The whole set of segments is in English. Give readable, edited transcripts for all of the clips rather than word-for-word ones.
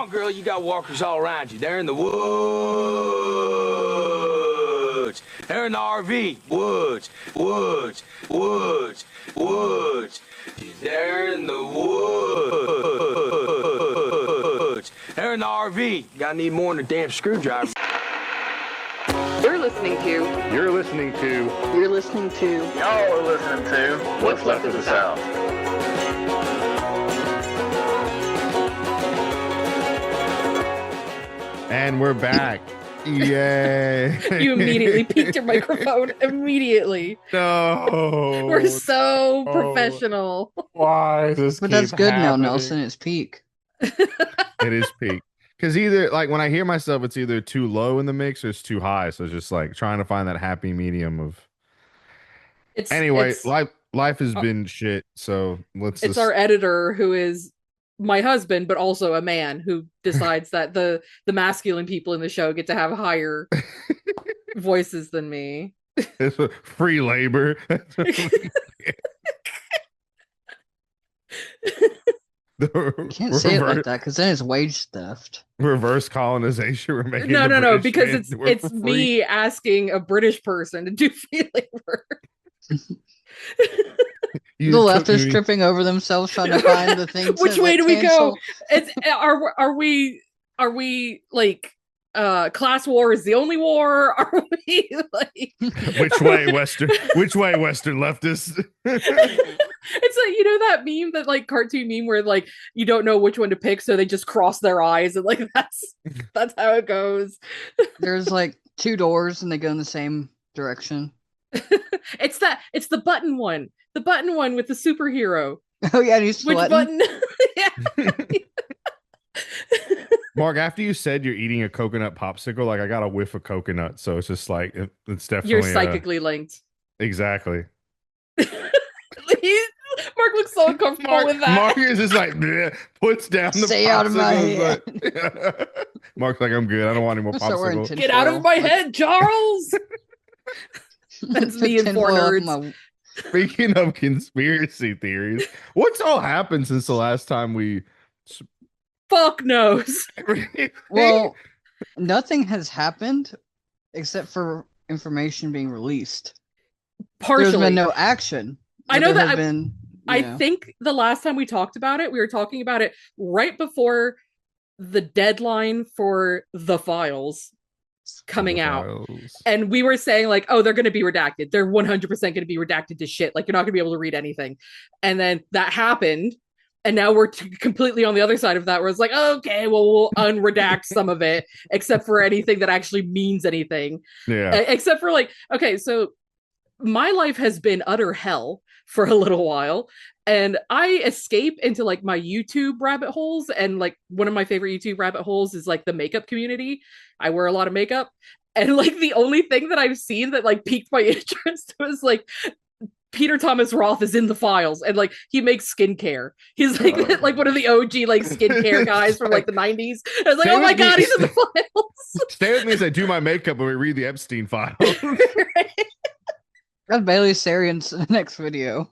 on, girl. You got walkers all around you. They're in the woods. They're in the RV. Woods, woods, woods, woods. They're in the woods. They're in the RV. Gotta need more than a damn screwdriver. You're listening to. You're listening to. You're listening to. Y'all are listening to What's Left of the South. And we're back. Yay. You immediately peeked your microphone. Immediately. No. We're so professional. Why is this? But that's good now, happening? Nelson. It's peak. It is peak. Because either, like, when I hear myself, it's either too low in the mix or it's too high. So it's just like trying to find that happy medium of. Anyway, life has been shit. So it's our editor who is my husband, but also a man who decides that the masculine people in the show get to have higher voices than me. It's free labor. You can't say it like that because then it's wage theft. Reverse colonization. We're making no, because it's me asking a British person to do free labor. The leftists tripping over themselves trying to find the things. Which way do we go? Are we like class war is the only war? Are we like which way Western leftists? It's like, you know, that meme, that like cartoon meme where like you don't know which one to pick, so they just cross their eyes, and like that's how it goes. There's like two doors and they go in the same direction. It's the button one. The button one with the superhero. Oh yeah, he's which button? Yeah. Mark, after you said you're eating a coconut popsicle, like I got a whiff of coconut, so it's just like it's definitely you're psychically linked. Exactly. Mark looks so uncomfortable with that. Mark is just like puts down the Stay out of my head. Like, Mark's like, I'm good. I don't want any more popsicles. Get out of my head, Charles. That's me in 4 nerds. Speaking of conspiracy theories, what's all happened since the last time we? Fuck knows. Well, nothing has happened except for information being released. Partially. There's been no action. I know that I think the last time we talked about it, we were talking about it right before the deadline for the files coming out. And we were saying like, oh, they're going to be redacted. They're 100% going to be redacted to shit. Like, you're not going to be able to read anything. And then that happened. And now we're completely on the other side of that, where it's like, okay, well, we'll unredact some of it, except for anything that actually means anything. Yeah. Except for like, okay, so my life has been utter hell for a little while, and I escape into like my YouTube rabbit holes, and like one of my favorite YouTube rabbit holes is like the makeup community. I wear a lot of makeup, and like the only thing that I've seen that like piqued my interest was like Peter Thomas Roth is in the files, and like he makes skincare. He's like like one of the OG like skincare guys from like the 90s. I was like, oh my god, he's in the files. Stay with me as I do my makeup when we read the Epstein files. Right? That's Bailey Sarian's next video.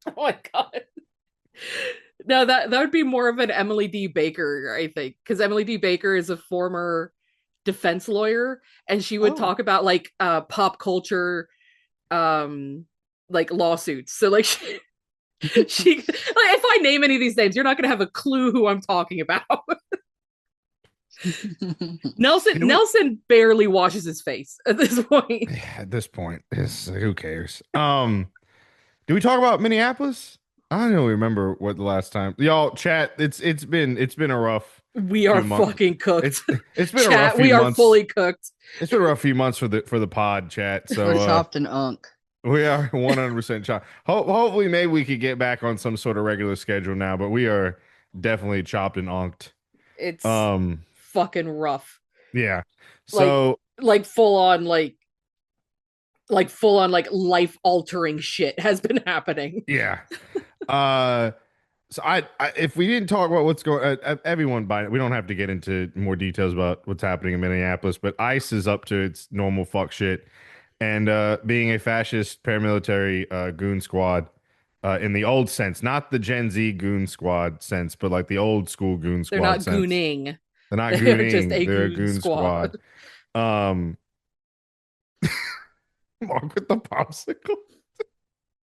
Oh my god. No, that would be more of an Emily D. Baker, I think, because Emily D. Baker is a former defense lawyer, and she would talk about like pop culture like lawsuits. So like she like, if I name any of these names, you're not gonna have a clue who I'm talking about. Nelson barely washes his face at this point. Yeah, at this point, who cares? Do we talk about Minneapolis? I don't really remember what the last time. Y'all chat. It's been a rough. We are fucking cooked. It's been chat, a rough few we are months. fully cooked. It's been a rough few months for the pod chat. So we're chopped and unk. We are 100% chopped. Hopefully, maybe we could get back on some sort of regular schedule now. But we are definitely chopped and unked. It's fucking rough. Yeah. So like full on like full on like life altering shit has been happening. Yeah. So I if we didn't talk about what's going, everyone by we don't have to get into more details about what's happening in Minneapolis, but ICE is up to its normal fuck shit, and being a fascist paramilitary goon squad, in the old sense, not the Gen Z goon squad sense, but like the old school goon squad They're not sense. gooning. They're not They're just gooning. a They're a goon goon squad. Mark with the popsicle.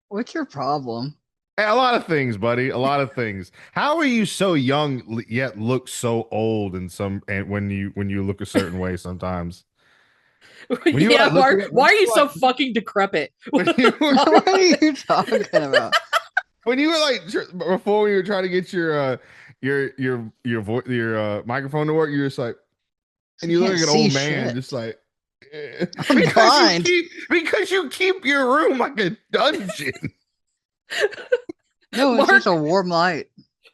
What's your problem? Hey, a lot of things, buddy. A lot of things. How are you so young yet look so old and when you look a certain way sometimes? When you Yeah, Mark, at, why are you so fucking decrepit? What are you talking about? When you were like before you were trying to get your microphone to work, you're just like, and you look like an old man, just like I'm blind because you keep your room like a dungeon. No, it's just a warm light.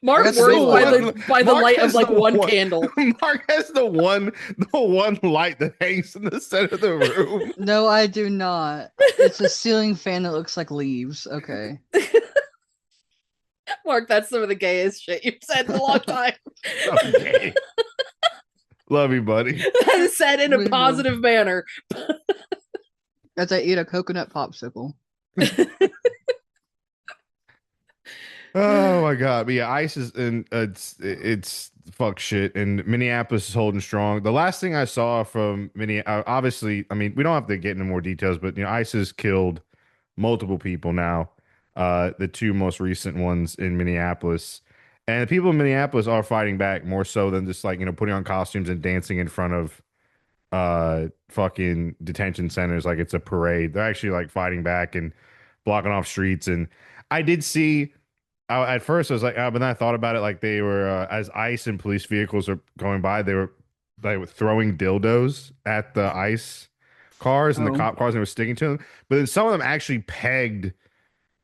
Mark works by the light of like one candle. Mark has the one light that hangs in the center of the room. No, I do not. It's a ceiling fan that looks like leaves. Okay. Mark, that's some of the gayest shit you've said in a long time. Okay. Love you, buddy. That is said in a positive manner. As I eat a coconut popsicle. Oh my god! But yeah, ICE is and it's fuck shit, and Minneapolis is holding strong. The last thing I saw from Minneapolis, obviously, I mean, we don't have to get into more details, but ICE has killed multiple people now. The two most recent ones in Minneapolis, and the people in Minneapolis are fighting back more so than just like putting on costumes and dancing in front of fucking detention centers like it's a parade. They're actually like fighting back and blocking off streets. And I did see. At first, I was like, but then I thought about it. Like they were, as ICE and police vehicles are going by, they were throwing dildos at the ICE cars and the cop cars, and they were sticking to them. But then some of them actually pegged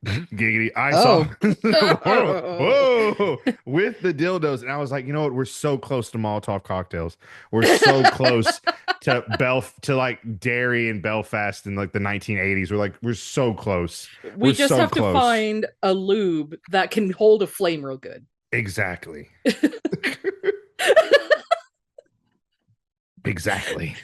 giggity. I saw whoa with the dildos, and I was like, you know what? We're so close to Molotov cocktails. We're so close to like Derry and Belfast in like the 1980s. We're so close. We just have to find a lube that can hold a flame real good. Exactly. Exactly.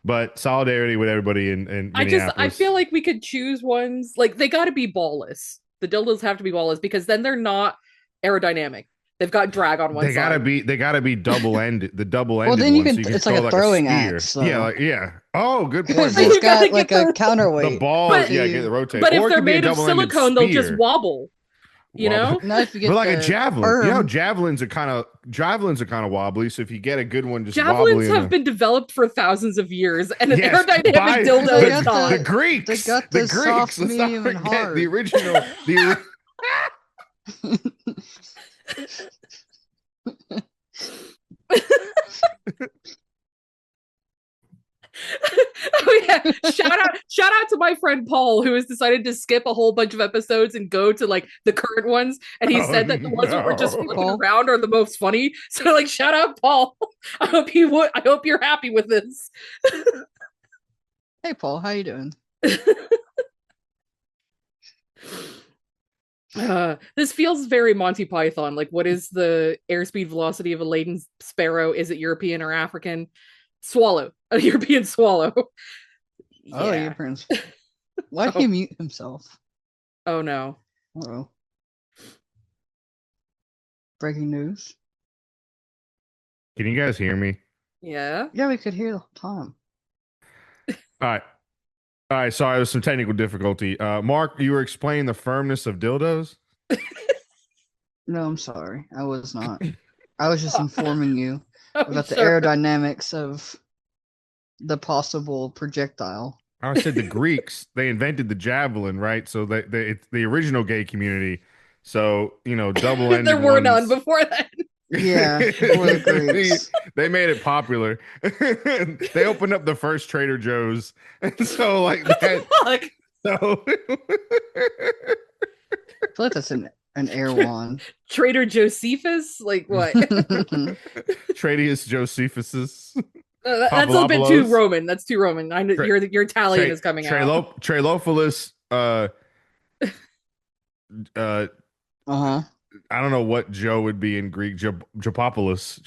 But solidarity with everybody in Minneapolis. I feel like we could choose ones like they got to be ballless. The dildos have to be ballless because then they're not aerodynamic. They've got drag on one side. They gotta be double ended. The double ended. Well, then you can. It's like a throwing axe. So. Yeah. Oh, good point. It's got like a counterweight. The ball, get the rotate. But if they're made of silicone, they'll just wobble. You know, if you get like a javelin. Javelins are kind of wobbly. So if you get a good one, just javelins have been developed for thousands of years, and an aerodynamic dildo is not. The Greeks, they got the Greeks. Let's not forget the original. Oh yeah! Shout out to my friend Paul, who has decided to skip a whole bunch of episodes and go to like the current ones, and he said that the ones that were just fucking around are the most funny. So like, shout out Paul. I hope you're happy with this. Hey Paul, how you doing? This feels very Monty Python. Like, what is the airspeed velocity of a laden sparrow? Is it European or African? Swallow. A European swallow. Oh, European. Why did he mute himself? Oh no. Uh-oh. Breaking news. Can you guys hear me? Yeah. Yeah, we could hear the whole time. All right. Sorry, there was some technical difficulty. Mark, you were explaining the firmness of dildos? No, I'm sorry. I was not. I was just informing you about the aerodynamics of the possible projectile. I said the Greeks, they invented the javelin, right? So it's the original gay community. So, double-ended there were none before then. Yeah, the Greeks. They made it popular. They opened up the first Trader Joe's. And so, like that. Fuck? So I feel like that's an Erewhon. Trader Josephus? Like what? Tradius Josephus. That's a little bit too Roman. That's too Roman. I know your Italian is coming out. Trailophilus. I don't know what Joe would be in Greek. Jopopoulos.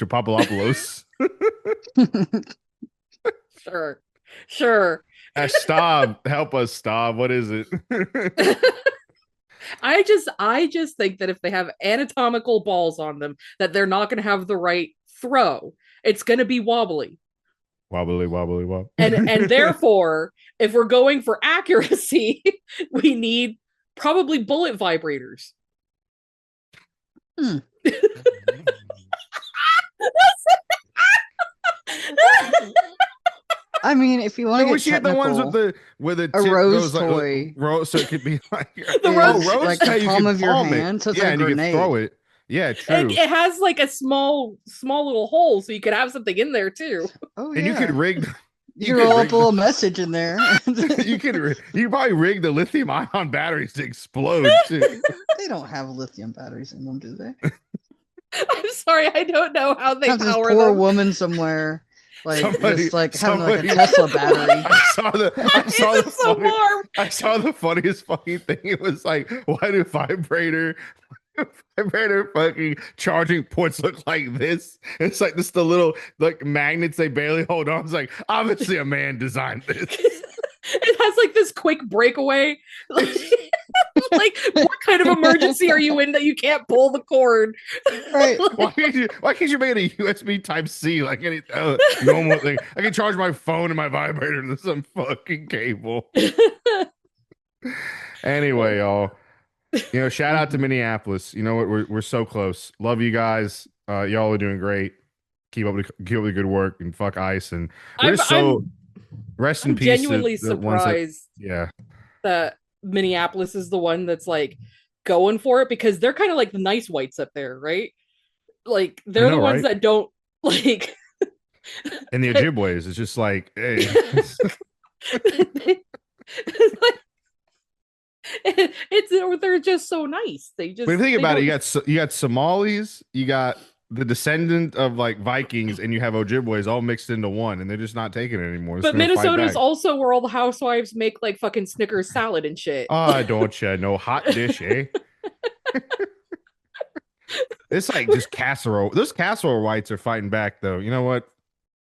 Sure. Stav, help us, Stav. What is it? I just think that if they have anatomical balls on them, that they're not going to have the right throw. It's going to be wobbly. Wobbly, wobbly, wobbly. And therefore, if we're going for accuracy, we need probably bullet vibrators. I mean, if you want to we get should get the ones technical, with the a tip rose goes like, toy. rose, so it could be like The rose- like the palm of your hand, so it's like a and you can grenade. throw it. Yeah, true. It has like a small little hole, so you could have something in there too. Oh And yeah. you could rig. You roll up a little message in there. you could probably rig the lithium ion batteries to explode too. They don't have lithium batteries in them, do they? I'm sorry, I don't know how they Have this power poor them. woman somewhere, like Somebody- just like having like a somebody- Tesla battery. I saw the funniest fucking thing. It was like, why do vibrator fucking charging ports look like this? It's like this the little like magnets they barely hold on. It's like obviously a man designed this. It has like this quick breakaway. Like, what kind of emergency are you in that you can't pull the cord? Right. Why can't you make it a USB Type C like any normal thing? I can charge my phone and my vibrator to some fucking cable. Anyway, y'all. Shout out to Minneapolis. You know what? We're so close. Love you guys. Y'all are doing great. Keep up the good work and fuck ICE. And we're rest in I'm peace. genuinely to the ones surprised that Minneapolis is the one that's like going for it, because they're kind of like the nice whites up there, right? Like they're the ones that don't like. And the Ojibways, it's just like, hey. They're just so nice. They just. But if you think about it, you got Somalis, you got the descendant of like Vikings, and you have Ojibways all mixed into one, and they're just not taking it anymore. But Minnesota is also where all the housewives make like fucking Snickers salad and shit. Oh, don't you know, hot dish, eh? It's like just casserole. Those casserole whites are fighting back, though. You know what?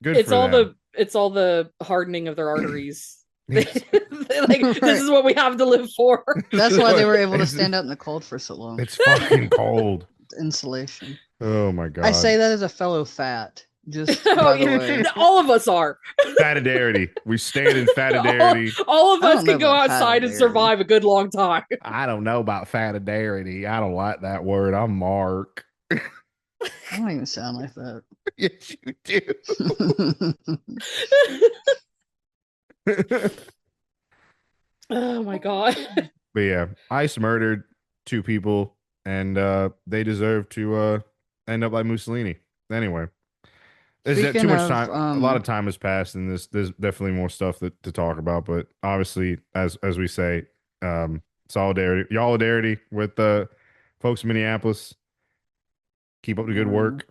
Good. It's all the hardening of their arteries. This is what we have to live for. That's why they were able to stand out in the cold for so long. It's fucking cold. Insulation. Oh my god. I say that as a fellow fat. Just by the way. All of us are. Fatidarity. We stand in fatidarity. All of us can go outside and survive a good long time. I don't know about fatidarity. I don't like that word. I'm Mark. I don't even sound like that. Yes, you do. Oh my god. But yeah, ICE murdered 2 people, and they deserve to end up like Mussolini. Anyway, there's too much time. A lot of time has passed, and there's definitely more stuff to talk about. But obviously, as we say, solidarity with the folks in Minneapolis. Keep up the good work.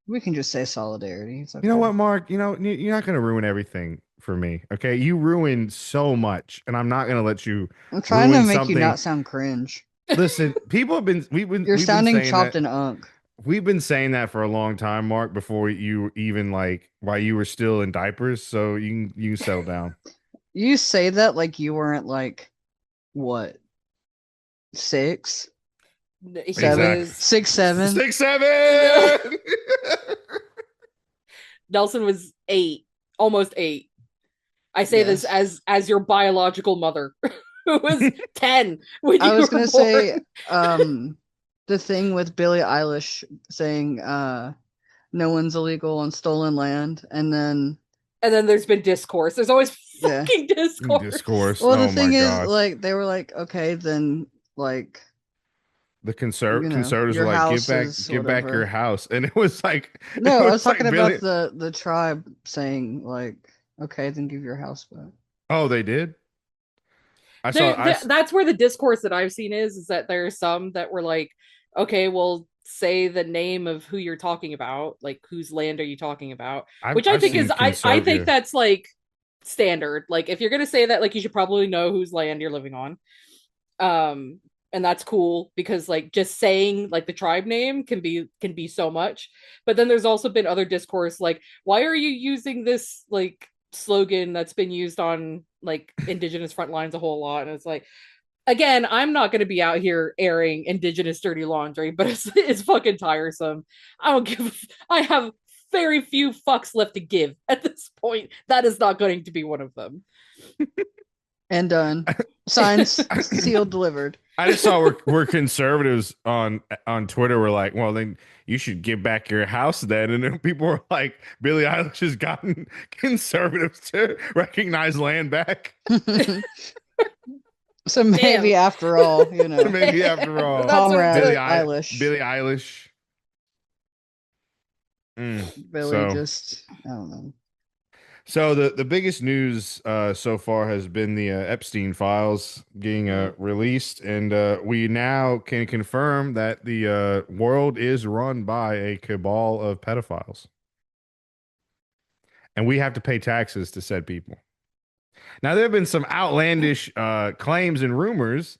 We can just say solidarity. It's okay. You know what, Mark? You're not going to ruin everything for me, okay? You ruined so much, and I'm not going to let you. I'm trying to make you not sound cringe. Listen, you're sounding chopped and unk. We've been saying that for a long time, Mark, before you even while you were still in diapers, so you can settle down. You say that like you weren't like what? 6? 7? 6, 7? 6, 7. Nelson was 8, almost 8. I say this as your biological mother, who was 10 when you were born. I was gonna say, the thing with Billie Eilish saying, "No one's illegal on stolen land," and then there's been discourse. There's always fucking discourse. Well, the thing is, like, they were like, okay, then like. The conservatives were like, give back your house. And it was like, no, I was talking about the tribe saying like, okay, then give your house back. Oh, they did? That's where the discourse that I've seen is that there are some that were like, okay, well, say the name of who you're talking about, like whose land are you talking about? Which I think that's like standard. Like if you're gonna say that, like you should probably know whose land you're living on. And that's cool because like just saying like the tribe name can be so much. But then there's also been other discourse like, why are you using this like slogan that's been used on like indigenous front lines a whole lot? And it's like, again, I'm not going to be out here airing indigenous dirty laundry, but it's fucking tiresome. I don't give. I have very few fucks left to give at this point. That is not going to be one of them. And done. Signs sealed, delivered. I just saw where conservatives on Twitter were like, well, then you should give back your house then. And then people were like, Billie Eilish has gotten conservatives to recognize land back. So maybe Damn. after all, you know. Maybe after all. That's what Comrade it took. Eilish. Billie Eilish. Billy So- just, I don't know. So the biggest news so far has been the Epstein files getting released, and we now can confirm that the world is run by a cabal of pedophiles, and we have to pay taxes to said people. Now there have been some outlandish claims and rumors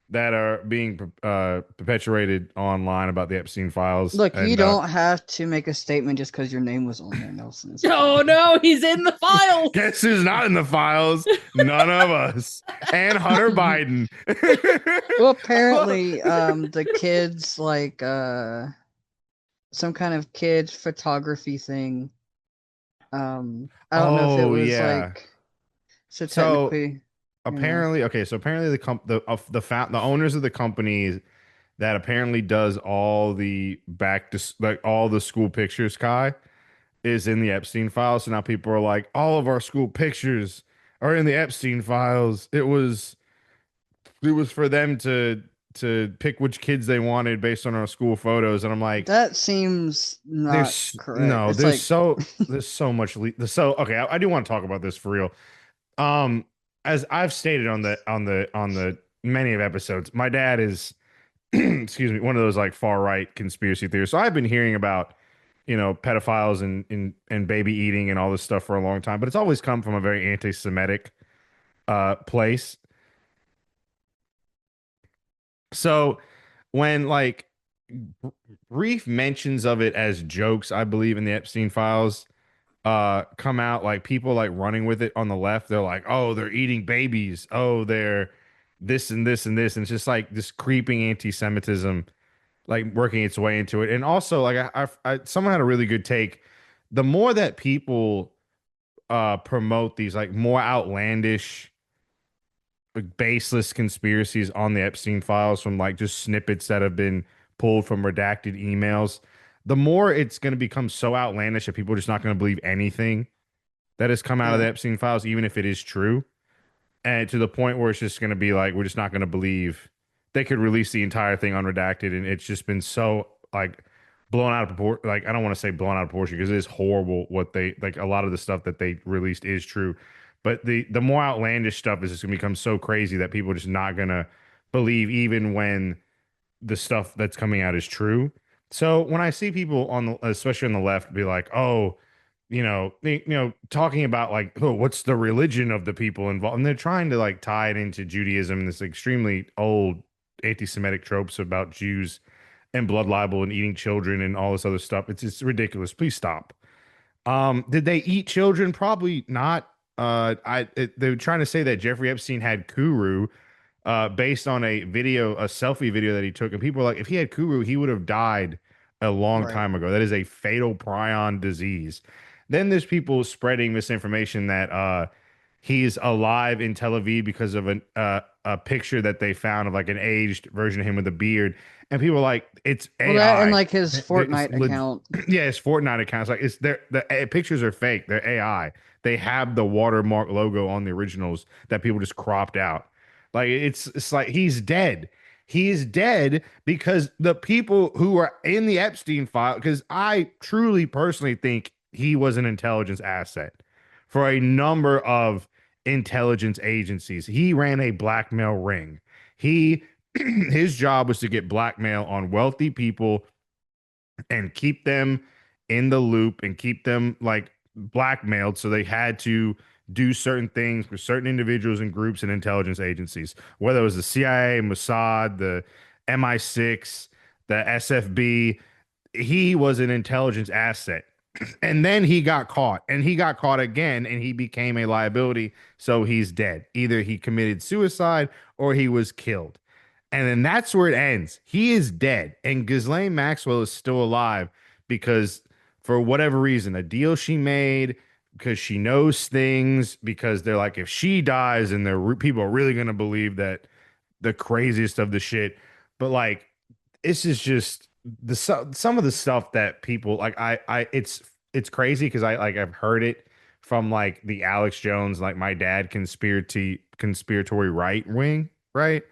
that are being perpetuated online about the Epstein files. Look, and, you don't have to make a statement just because your name was on there, Nelson. It's Oh fine. no, he's in the files. Guess who's not in the files? None of us. And Hunter Biden. Well, apparently, the kids like some kind of kids photography thing. I don't know if it was like so So, technically. apparently, okay, so apparently the owners of the company that apparently does all the all the school pictures, Kai, is in the Epstein files. So now people are like, all of our school pictures are in the Epstein files. It was for them to pick which kids they wanted based on our school photos, and I'm like, That seems not there's correct. no, It's there's so much. So okay, I do want to talk about this for real. As I've stated on the many of episodes, my dad is, excuse me, one of those like far right conspiracy theorists. So I've been hearing about, pedophiles and baby eating and all this stuff for a long time, but it's always come from a very anti-Semitic place. So when like brief mentions of it as jokes, I believe in the Epstein files, come out, like people like running with it on the left, they're like, oh, they're eating babies, oh, they're this and this and this, and it's just like this creeping anti-Semitism like working its way into it. And also like someone had a really good take. The more that people promote these like more outlandish, like baseless conspiracies on the Epstein files from like just snippets that have been pulled from redacted emails, the more it's going to become so outlandish that people are just not going to believe anything that has come out of the Epstein files, even if it is true. And to the point where it's just going to be like, we're just not going to believe they could release the entire thing unredacted. And it's just been so like blown out of proportion. Like, I don't want to say blown out of proportion because it is horrible what they like. A lot of the stuff that they released is true. But the more outlandish stuff is just going to become so crazy that people are just not going to believe even when the stuff that's coming out is true. So when I see people especially on the left, be like, "Oh, talking about like, oh, what's the religion of the people involved?" And they're trying to like tie it into Judaism and this extremely old anti-Semitic tropes about Jews and blood libel and eating children and all this other stuff. It's ridiculous. Please stop. Did they eat children? Probably not. They were trying to say that Jeffrey Epstein had Kuru, based on a selfie video that he took, and people were like, if he had Kuru, he would have died a long time ago. That is a fatal prion disease. Then there's people spreading misinformation that he's alive in Tel Aviv because of a picture that they found of like an aged version of him with a beard, and people are like, it's AI. Well, that and like his Fortnite account. Yeah, his Fortnite account. It's like the pictures are fake. They're AI. They have the watermark logo on the originals that people just cropped out. Like it's like he's dead. He is dead because the people who are in the Epstein file, because I truly personally think he was an intelligence asset for a number of intelligence agencies. He ran a blackmail ring. His job was to get blackmail on wealthy people and keep them in the loop and keep them like blackmailed. So they had to do certain things for certain individuals and groups and intelligence agencies, whether it was the CIA, Mossad, the MI6, the SFB. He was an intelligence asset. And then he got caught, and he got caught again, and he became a liability. So he's dead. Either he committed suicide or he was killed. And then that's where it ends. He is dead. And Ghislaine Maxwell is still alive because, for whatever reason, a deal she made, because she knows things, because they're like, if she dies, and people are really going to believe that the craziest of the shit. But like, this is just some of the stuff that people like. It's crazy because I've heard it from like the Alex Jones, like my dad conspiratory right wing, right?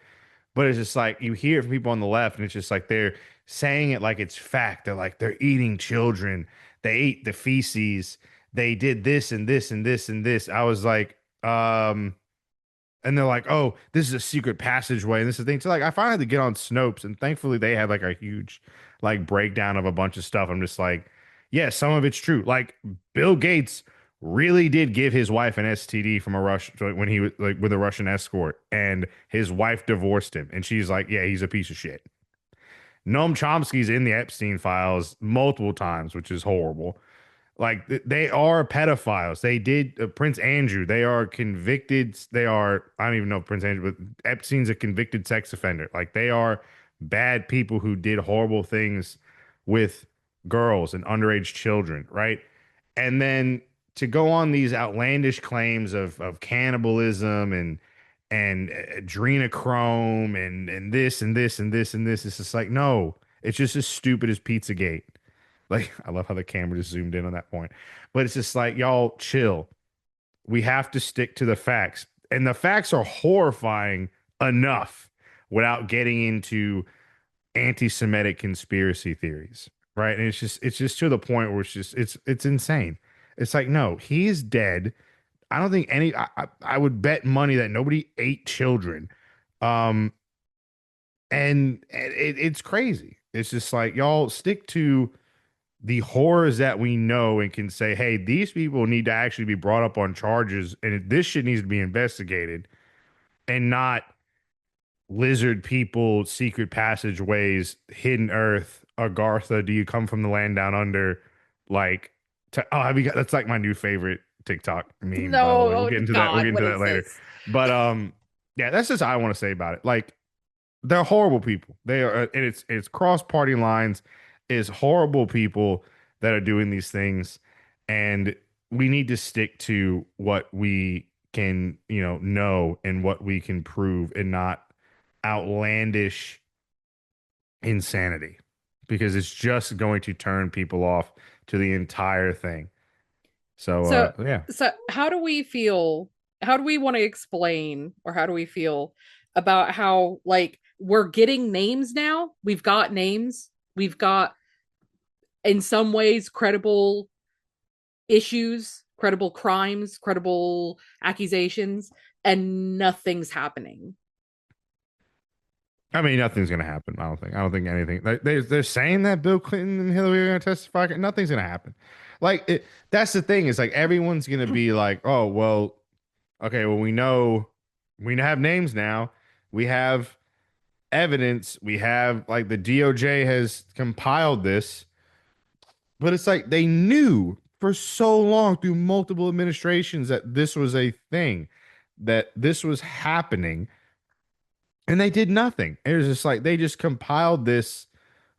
But it's just like you hear it from people on the left, and it's just like they're saying it like it's fact. They're like they're eating children. They ate the feces. They did this and this and this and this. I was like, and they're like, oh, this is a secret passageway, and this is the thing. So like, I finally had to get on Snopes, and thankfully they had like a huge like breakdown of a bunch of stuff. I'm just like, yeah, some of it's true. Like Bill Gates really did give his wife an STD from a Rush when he was like with a Russian escort, and his wife divorced him, and she's like, yeah, he's a piece of shit. Noam Chomsky's in the Epstein files multiple times, which is horrible. Like they are pedophiles. They did Prince Andrew. They are convicted. They are, I don't even know if Prince Andrew, but Epstein's a convicted sex offender. Like they are bad people who did horrible things with girls and underage children, right? And then to go on these outlandish claims of cannibalism and adrenochrome and this and this and this and this, it's just like no, it's just as stupid as Pizzagate. Like, I love how the camera just zoomed in on that point. But it's just like, y'all chill. We have to stick to the facts. And the facts are horrifying enough without getting into anti-Semitic conspiracy theories. Right. And it's just to the point where it's insane. It's like, no, he's dead. I don't think I would bet money that nobody ate children. Um, and it's crazy. It's just like, y'all stick to the horrors that we know and can say, hey, these people need to actually be brought up on charges and this shit needs to be investigated and not lizard people, secret passageways, hidden earth, Agartha, do you come from the land down under? Like, have you got that's like my new favorite TikTok meme, by the No, way. We'll oh get into that. God, We'll get into what that is later. this? But yeah, that's just all I want to say about it. Like, they're horrible people. They are, and it's cross party lines. Is horrible people that are doing these things, and we need to stick to what we can, know and what we can prove, and not outlandish insanity, because it's just going to turn people off to the entire thing. So, So, yeah. so how do we feel? How do we want to explain, or how do we feel about how like we're getting names now? We've got names. We've got, in some ways, credible issues, credible crimes, credible accusations, and nothing's happening. I mean, nothing's gonna happen. I don't think. I don't think anything. They're saying that Bill Clinton and Hillary are gonna testify. Nothing's gonna happen. Like that's the thing. Is like everyone's gonna be like, oh well, okay, well we have names now. We have evidence. We have like the DOJ has compiled this, but it's like they knew for so long through multiple administrations that this was a thing, that this was happening, and they did nothing. It was just like they just compiled this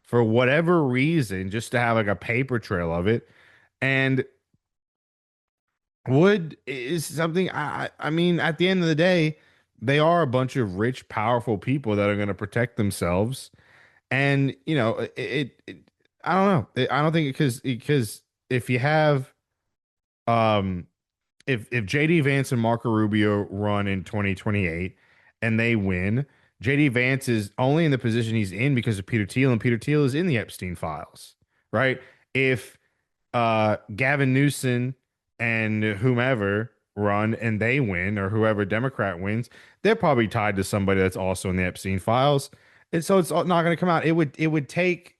for whatever reason, just to have like a paper trail of it. And Wood is something I mean, at the end of the day, they are a bunch of rich, powerful people that are going to protect themselves. And I don't know. I don't think because if you have um if JD Vance and Marco Rubio run in 2028 and they win, JD Vance is only in the position he's in because of Peter Thiel, and Peter Thiel is in the Epstein files, right? If Gavin Newsom and whomever run and they win, or whoever Democrat wins, they're probably tied to somebody that's also in the Epstein files. And so it's not going to come out. It would take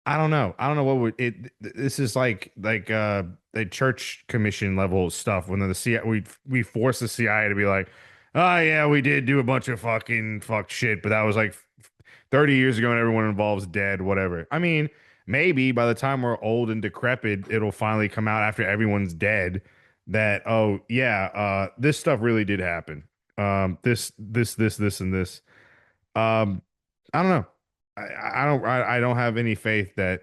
I don't know. I don't know what would it. This is like the church commission level stuff when the CIA we force the CIA to be like, oh yeah, we did do a bunch of fuck shit, but that was like 30 years ago and everyone involved's dead, whatever. I mean, maybe by the time we're old and decrepit, it'll finally come out after everyone's dead that, oh yeah, this stuff really did happen. This and this. Um, I don't know. I don't have any faith that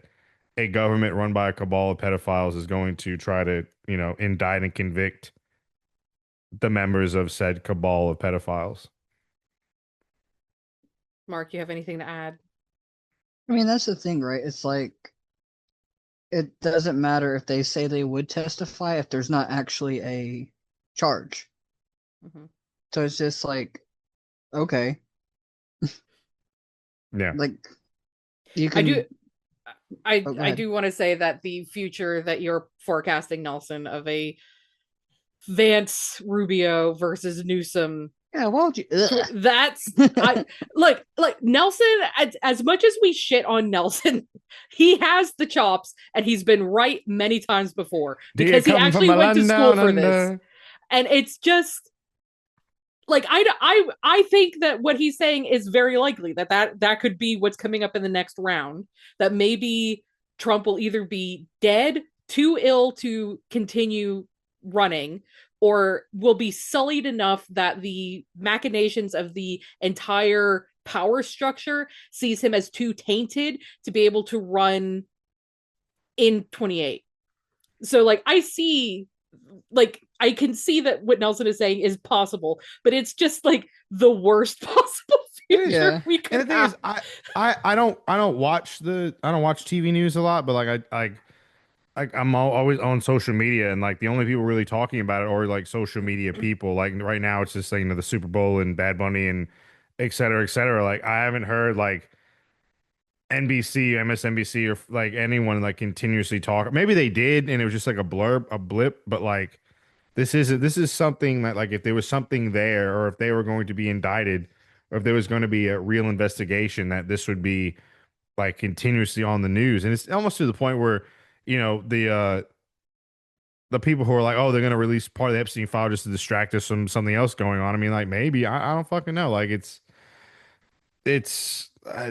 a government run by a cabal of pedophiles is going to try to, indict and convict the members of said cabal of pedophiles. Mark, you have anything to add? I mean, that's the thing, right? It's like it doesn't matter if they say they would testify if there's not actually a charge. Mm-hmm. So it's just like, okay. Yeah. Like you can I do want to say that the future that you're forecasting, Nelson, of a Vance Rubio versus Newsom. Yeah, why would you? That's like Nelson. As much as we shit on Nelson, he has the chops, and he's been right many times before because he actually went to school for this. And it's just like I think that what he's saying is very likely that could be what's coming up in the next round. That maybe Trump will either be dead, too ill to continue running, or will be sullied enough that the machinations of the entire power structure sees him as too tainted to be able to run in 28. So like I can see that what Nelson is saying is possible, but it's just like the worst possible future we could and the have. thing is, I don't watch TV news a lot, but like I'm always on social media, and like the only people really talking about it are like social media people. Like right now, it's just like, the Super Bowl and Bad Bunny and et cetera, et cetera. Like I haven't heard like NBC, MSNBC, or like anyone like continuously talk. Maybe they did, and it was just like a blip. But like this is something that like if there was something there, or if they were going to be indicted, or if there was going to be a real investigation, that this would be like continuously on the news. And it's almost to the point where the people who are like, oh, they're going to release part of the Epstein file just to distract us from something else going on. I mean, like maybe I don't fucking know. Like I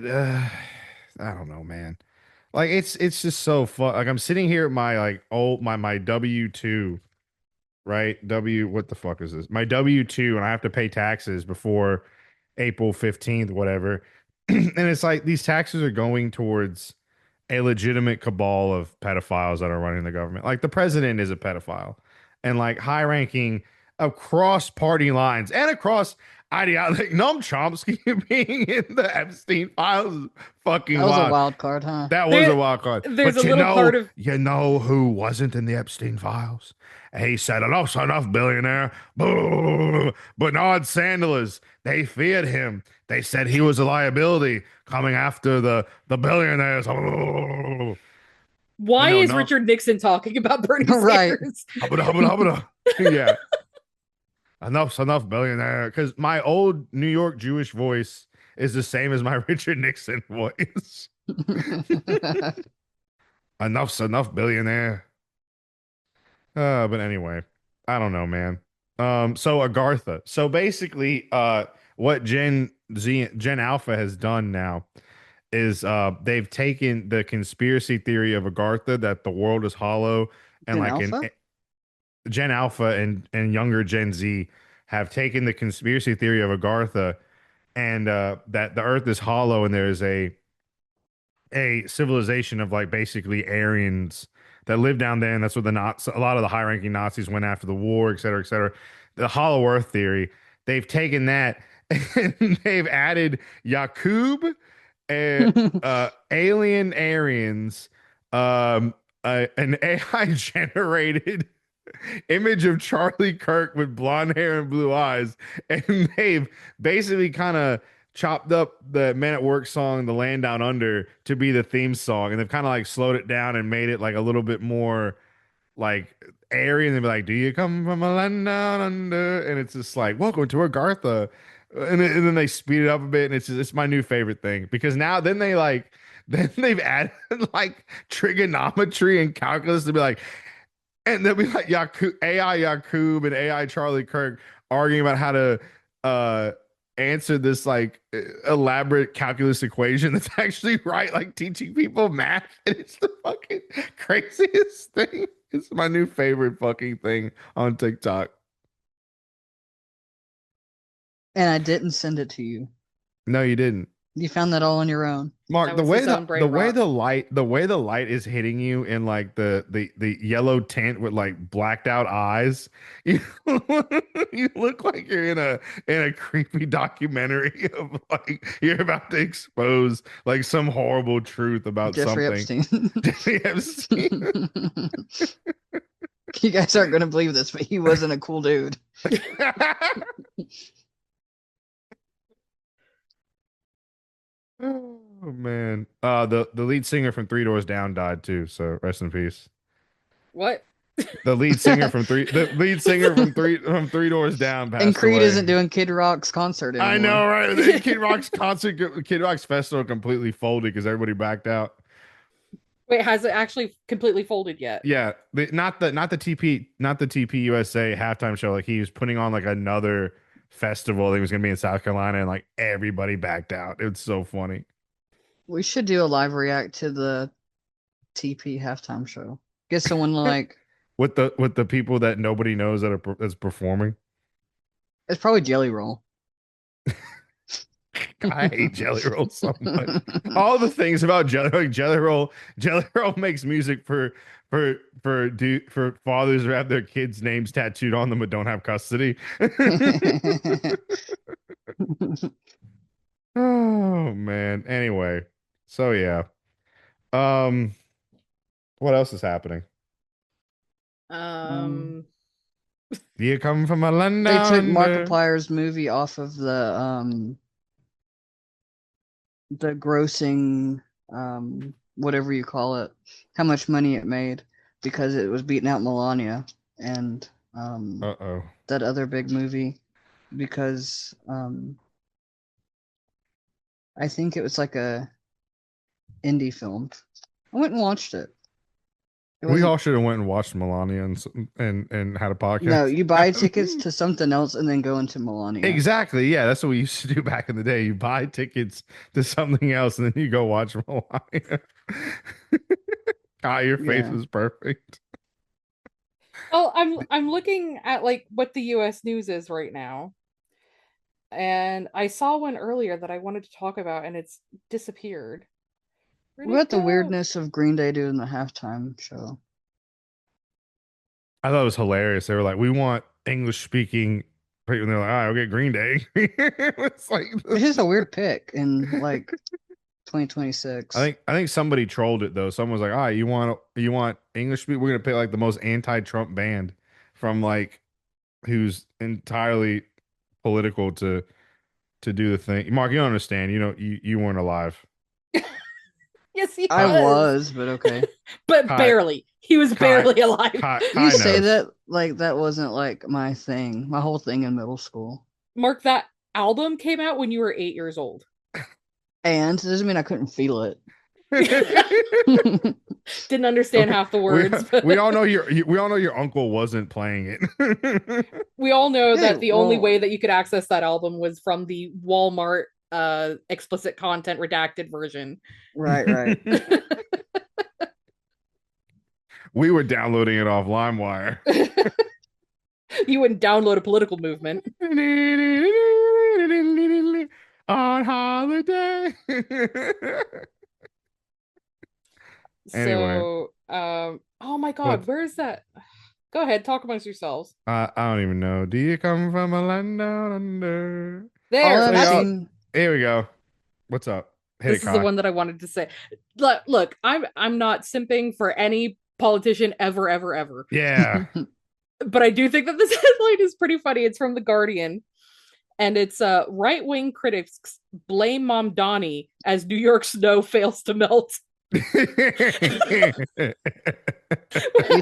don't know, man. Like it's just so fun. Like I'm sitting here at my like old my W-2, right? What the fuck is this? My W-2, and I have to pay taxes before April 15th, whatever. And it's like these taxes are going towards a legitimate cabal of pedophiles that are running the government. Like the president is a pedophile, and like high ranking across party lines and across ideology. Like Noam Chomsky being in the Epstein files, fucking that was wild. a wild card, huh? That was a wild card. There's but a little part of who wasn't in the Epstein files? He said, enough's enough, billionaire. Bernard Sanders, they feared him. They said he was a liability coming after the billionaires. Why is Richard Nixon talking about Bernie Sanders? Yeah. Enough's enough, billionaire. Because my old New York Jewish voice is the same as my Richard Nixon voice. Enough's enough, billionaire. But anyway, I don't know, man. So Agartha. So basically, what Gen Alpha has done now is they've taken the conspiracy theory of Agartha that the world is hollow, and Gen Alpha and younger Gen Z have taken the conspiracy theory of Agartha, and that the Earth is hollow, and there's a civilization of like basically Aryans that live down there, and that's what a lot of the high-ranking Nazis went after the war, et cetera, et cetera. The Hollow Earth theory, they've taken that and they've added Yakub and alien Aryans, an AI generated image of Charlie Kirk with blonde hair and blue eyes, and they've basically kind of chopped up the Men at Work song, The Land Down Under, to be the theme song, and they've kind of like slowed it down and made it like a little bit more like airy, and they'd be like, do you come from a land down under? And it's just like, welcome to Agartha. And then they speed it up a bit, and it's my new favorite thing, because now then they've added like trigonometry and calculus to be like, and they'll be like AI Yakub and AI Charlie Kirk arguing about how to answer this like elaborate calculus equation that's actually right, like teaching people math. And it's the fucking craziest thing. It's my new favorite fucking thing on TikTok. And I didn't send it to you. No, you didn't. You found that all on your own. Mark, That the was way his own brain rot. the way the light is hitting you in like the yellow tint with like blacked out eyes, you, you look like you're in a creepy documentary of like you're about to expose like some horrible truth about Jeffrey something. Epstein. Jeffrey Epstein. You guys aren't going to believe this, but he wasn't a cool dude. Oh man. The lead singer from Three Doors Down died too, so rest in peace. What? The lead singer from Three Doors Down passed And Creed away. isn't doing Kid Rock's concert anymore. I know, right? Kid Rock's Kid Rock's festival completely folded because everybody backed out. Wait, has it actually completely folded yet? Yeah, not the TP USA halftime show. Like he was putting on like another festival. He was gonna be in South Carolina, and like everybody backed out. It's so funny. We should do a live react to the TP halftime show. Get someone like With the people that nobody knows that's performing. it's probably Jelly Roll. I hate Jelly Roll so much. All the things about Jelly Roll makes music for fathers who have their kids' names tattooed on them but don't have custody. Oh man. Anyway, so yeah. What else is happening? You come from a London. They took Markiplier's movie off of the grossing whatever you call it, how much money it made, because it was beating out Melania and that other big movie, because I think it was like a indie film. I went and watched it. We all should have went and watched Melania and had a podcast. No, you buy tickets to something else and then go into Melania. Exactly. Yeah, that's what we used to do back in the day. You buy tickets to something else and then you go watch Melania. Your face is perfect. Well, I'm looking at like what the US news is right now. And I saw one earlier that I wanted to talk about and it's disappeared. What about the weirdness of Green Day doing the halftime show? I thought it was hilarious. They were like, "We want English speaking," and they're like, "I'll get Green Day." It's like it's just a weird pick in like 2026. I think somebody trolled it though. Someone was like, "All right, you want English speak? We're gonna pick like the most anti-Trump band from like who's entirely political to do the thing." Mark, you don't understand. You know, you weren't alive. Yes, he was. I was, but okay. But barely. He was barely alive. You say that like that wasn't like my thing, my whole thing in middle school. Mark, that album came out when you were 8 years old. And it doesn't mean I couldn't feel it. Didn't understand half the words. We all know your uncle wasn't playing it. We all know that the only way that you could access that album was from the Walmart explicit content redacted version. Right. We were downloading it off LimeWire. You wouldn't download a political movement. On holiday. Anyway. So, oh my God, where is that? Go ahead, talk amongst yourselves. I don't even know. Do you come from a land down under? There. Here we go. What's up? This is the one that I wanted to say. Look, I'm not simping for any politician ever. Yeah. But I do think that this headline is pretty funny. It's from The Guardian. And it's right-wing critics blame Mamdani as New York snow fails to melt. You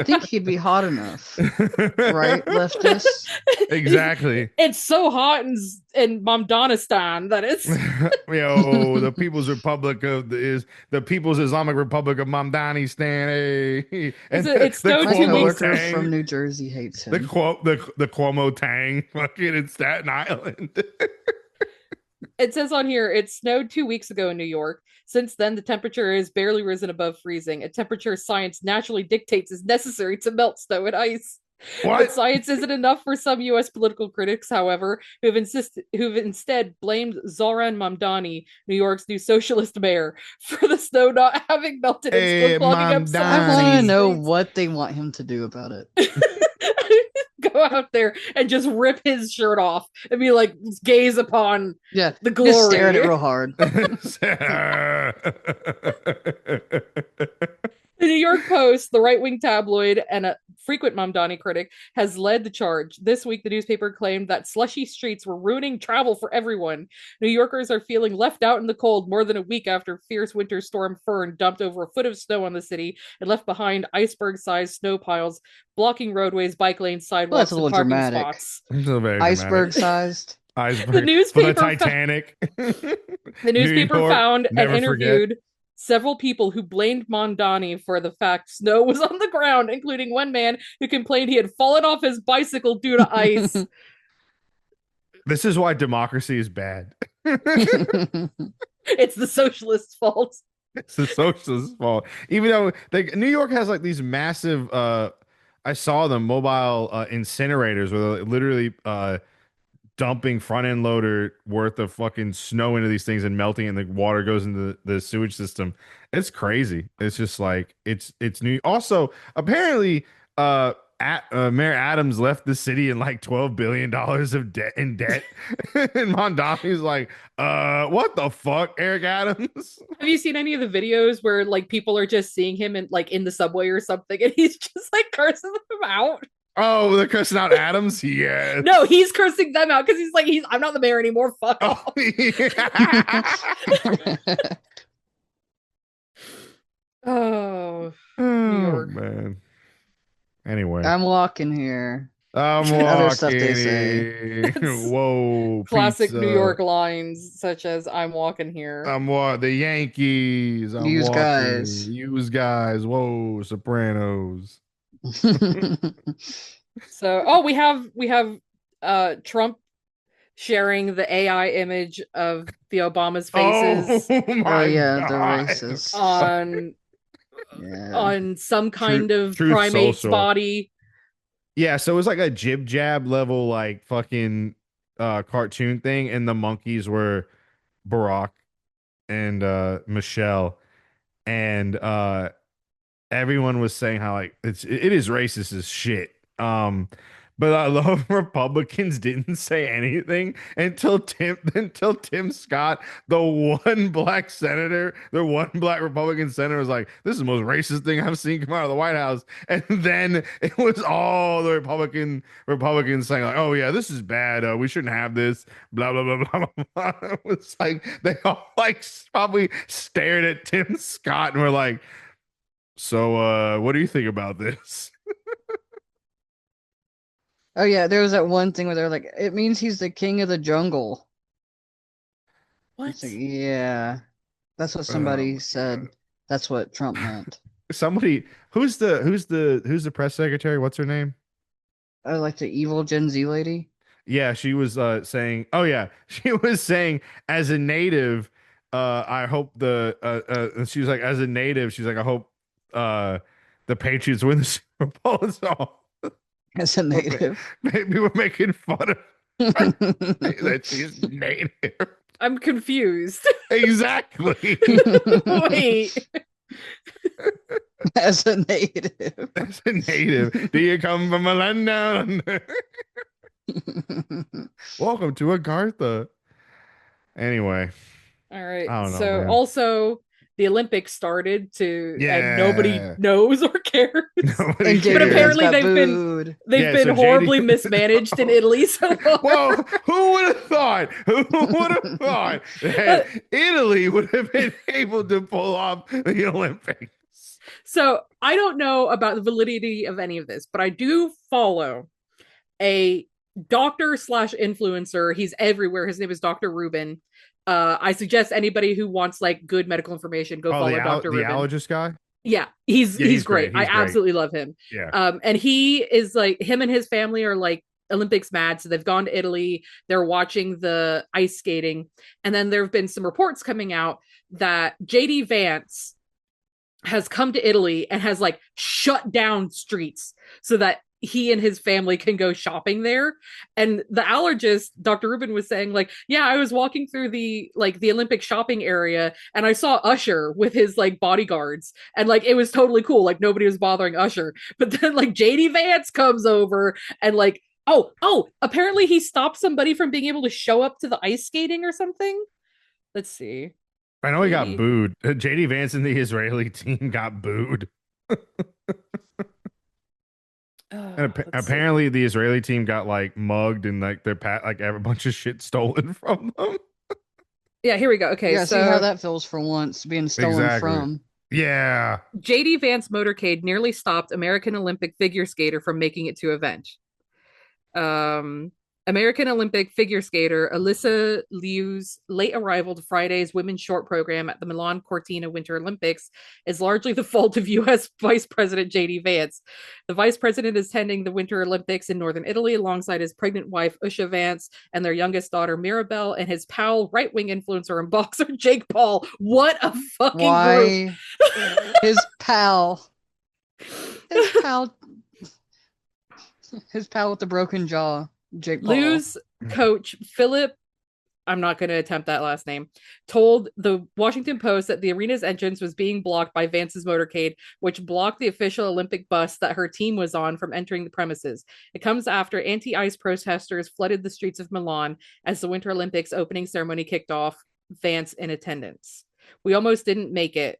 think he'd be hot enough, right, leftists? Exactly. It's so hot in Mamdanistan that it's the People's Republic is the People's Islamic Republic of Mamdanistan. Hey. And it's My no 2 weeks coworker from New Jersey hates him. The Cuomo Tang fucking in Staten Island. It says on here it snowed 2 weeks ago in New York. Since then, the temperature has barely risen above freezing. A temperature science naturally dictates is necessary to melt snow and ice. What? But science isn't enough for some U.S. political critics, however, who've instead blamed Zoran Mamdani, New York's new socialist mayor, for the snow not having melted and still clogging up some I want to know streets. what they want him to do about it. Go out there and just rip his shirt off and be like, gaze upon the glory. Just stare at it real hard. The New York Post, the right-wing tabloid and a frequent Mamdani critic, has led the charge. This week, the newspaper claimed that slushy streets were ruining travel for everyone. New Yorkers are feeling left out in the cold more than a week after fierce winter storm Fern dumped over a foot of snow on the city and left behind iceberg-sized snow piles, blocking roadways, bike lanes, sidewalks, and parking dramatic spots. Iceberg-sized. Iceberg. The newspaper, the Titanic. The newspaper found and interviewed several people who blamed Mamdani for the fact snow was on the ground, including one man who complained he had fallen off his bicycle due to ice. This is why democracy is bad. It's the socialists' fault. It's the socialists' fault. Even though New York has like these massive, I saw them, mobile incinerators where they're literally dumping front end loader worth of fucking snow into these things and melting, and the water goes into the sewage system. It's crazy. It's just like it's new. Also, apparently, Mayor Adams left the city in like $12 billion of debt. And Mamdani's like, what the fuck, Eric Adams? Have you seen any of the videos where like people are just seeing him in like in the subway or something, and he's just like cursing them out? Oh, they're cursing out Adams? Yeah. No, he's cursing them out because he's like, I'm not the mayor anymore. Fuck off. Oh, New York. Man. Anyway. I'm walking here. I'm walking. Other stuff they say. Whoa. Classic pizza. New York lines such as I'm walking here. The Yankees. Use guys. Use guys. Whoa, Sopranos. So, we have Trump sharing the AI image of the Obama's faces. Oh my God. The races on some kind of primate's social. body. Yeah, so it was like a jib jab level like fucking cartoon thing, and the monkeys were Barack and Michelle, and everyone was saying how like it is racist as shit. But I love Republicans didn't say anything until Tim Scott, the one black Republican senator, was like, "This is the most racist thing I've seen come out of the White House." And then it was all the Republicans saying like, "Oh yeah, this is bad. We shouldn't have this." Blah blah blah blah blah. It was like they all like probably stared at Tim Scott and were like, "So what do you think about this?" Oh yeah, there was that one thing where they're like, it means he's the king of the jungle. What? Like, yeah, that's what somebody said. That's what Trump meant. Somebody who's the press secretary? What's her name? Oh, like the evil Gen Z lady. Yeah, she was saying. Oh yeah, she was saying as a native, I hope she was like, as a native, she's like, I hope the Patriots win the Super Bowl. So, as a native, maybe we're making fun of her that she's native. I'm confused. Exactly. Wait. As a native. As a native. Do you come from a land down under? Welcome to Agartha. Anyway. All right. I don't know, so man. Also the Olympics started and nobody knows or cares. Nobody But apparently they've been horribly mismanaged in Italy. So whoa, who would have thought? Who would have thought that Italy would have been able to pull off the Olympics? So I don't know about the validity of any of this, but I do follow a doctor / influencer. He's everywhere. His name is Dr. Rubin. I suggest anybody who wants like good medical information go follow Dr. Rubin. The allergist guy? Yeah, he's great. I absolutely love him. Yeah. And he is like, him and his family are like Olympics mad, so they've gone to Italy. They're watching the ice skating, and then there have been some reports coming out that JD Vance has come to Italy and has like shut down streets so that he and his family can go shopping there. And the allergist, Dr. Rubin, was saying, like, yeah, I was walking through the Olympic shopping area and I saw Usher with his like bodyguards, and like it was totally cool. Like nobody was bothering Usher. But then like JD Vance comes over and like, oh, apparently he stopped somebody from being able to show up to the ice skating or something. Let's see. I know he got booed. JD Vance and the Israeli team got booed. And apparently the Israeli team got like mugged and like their like a bunch of shit stolen from them. Yeah, here we go. Okay, yeah, so see how that feels for once, being stolen from. Yeah. JD Vance motorcade nearly stopped American Olympic figure skater from making it to event. American Olympic figure skater Alyssa Liu's late arrival to Friday's women's short program at the Milan Cortina Winter Olympics is largely the fault of U.S. Vice President J.D. Vance. The vice president is attending the Winter Olympics in northern Italy alongside his pregnant wife Usha Vance and their youngest daughter Mirabelle and his pal, right-wing influencer and boxer Jake Paul. What a fucking group! His pal with the broken jaw. Jake Paul. Liu's coach, Philip, I'm not going to attempt that last name, told the Washington Post that the arena's entrance was being blocked by Vance's motorcade, which blocked the official Olympic bus that her team was on from entering the premises. It comes after anti-ice protesters flooded the streets of Milan as the Winter Olympics opening ceremony kicked off, Vance in attendance. We almost didn't make it.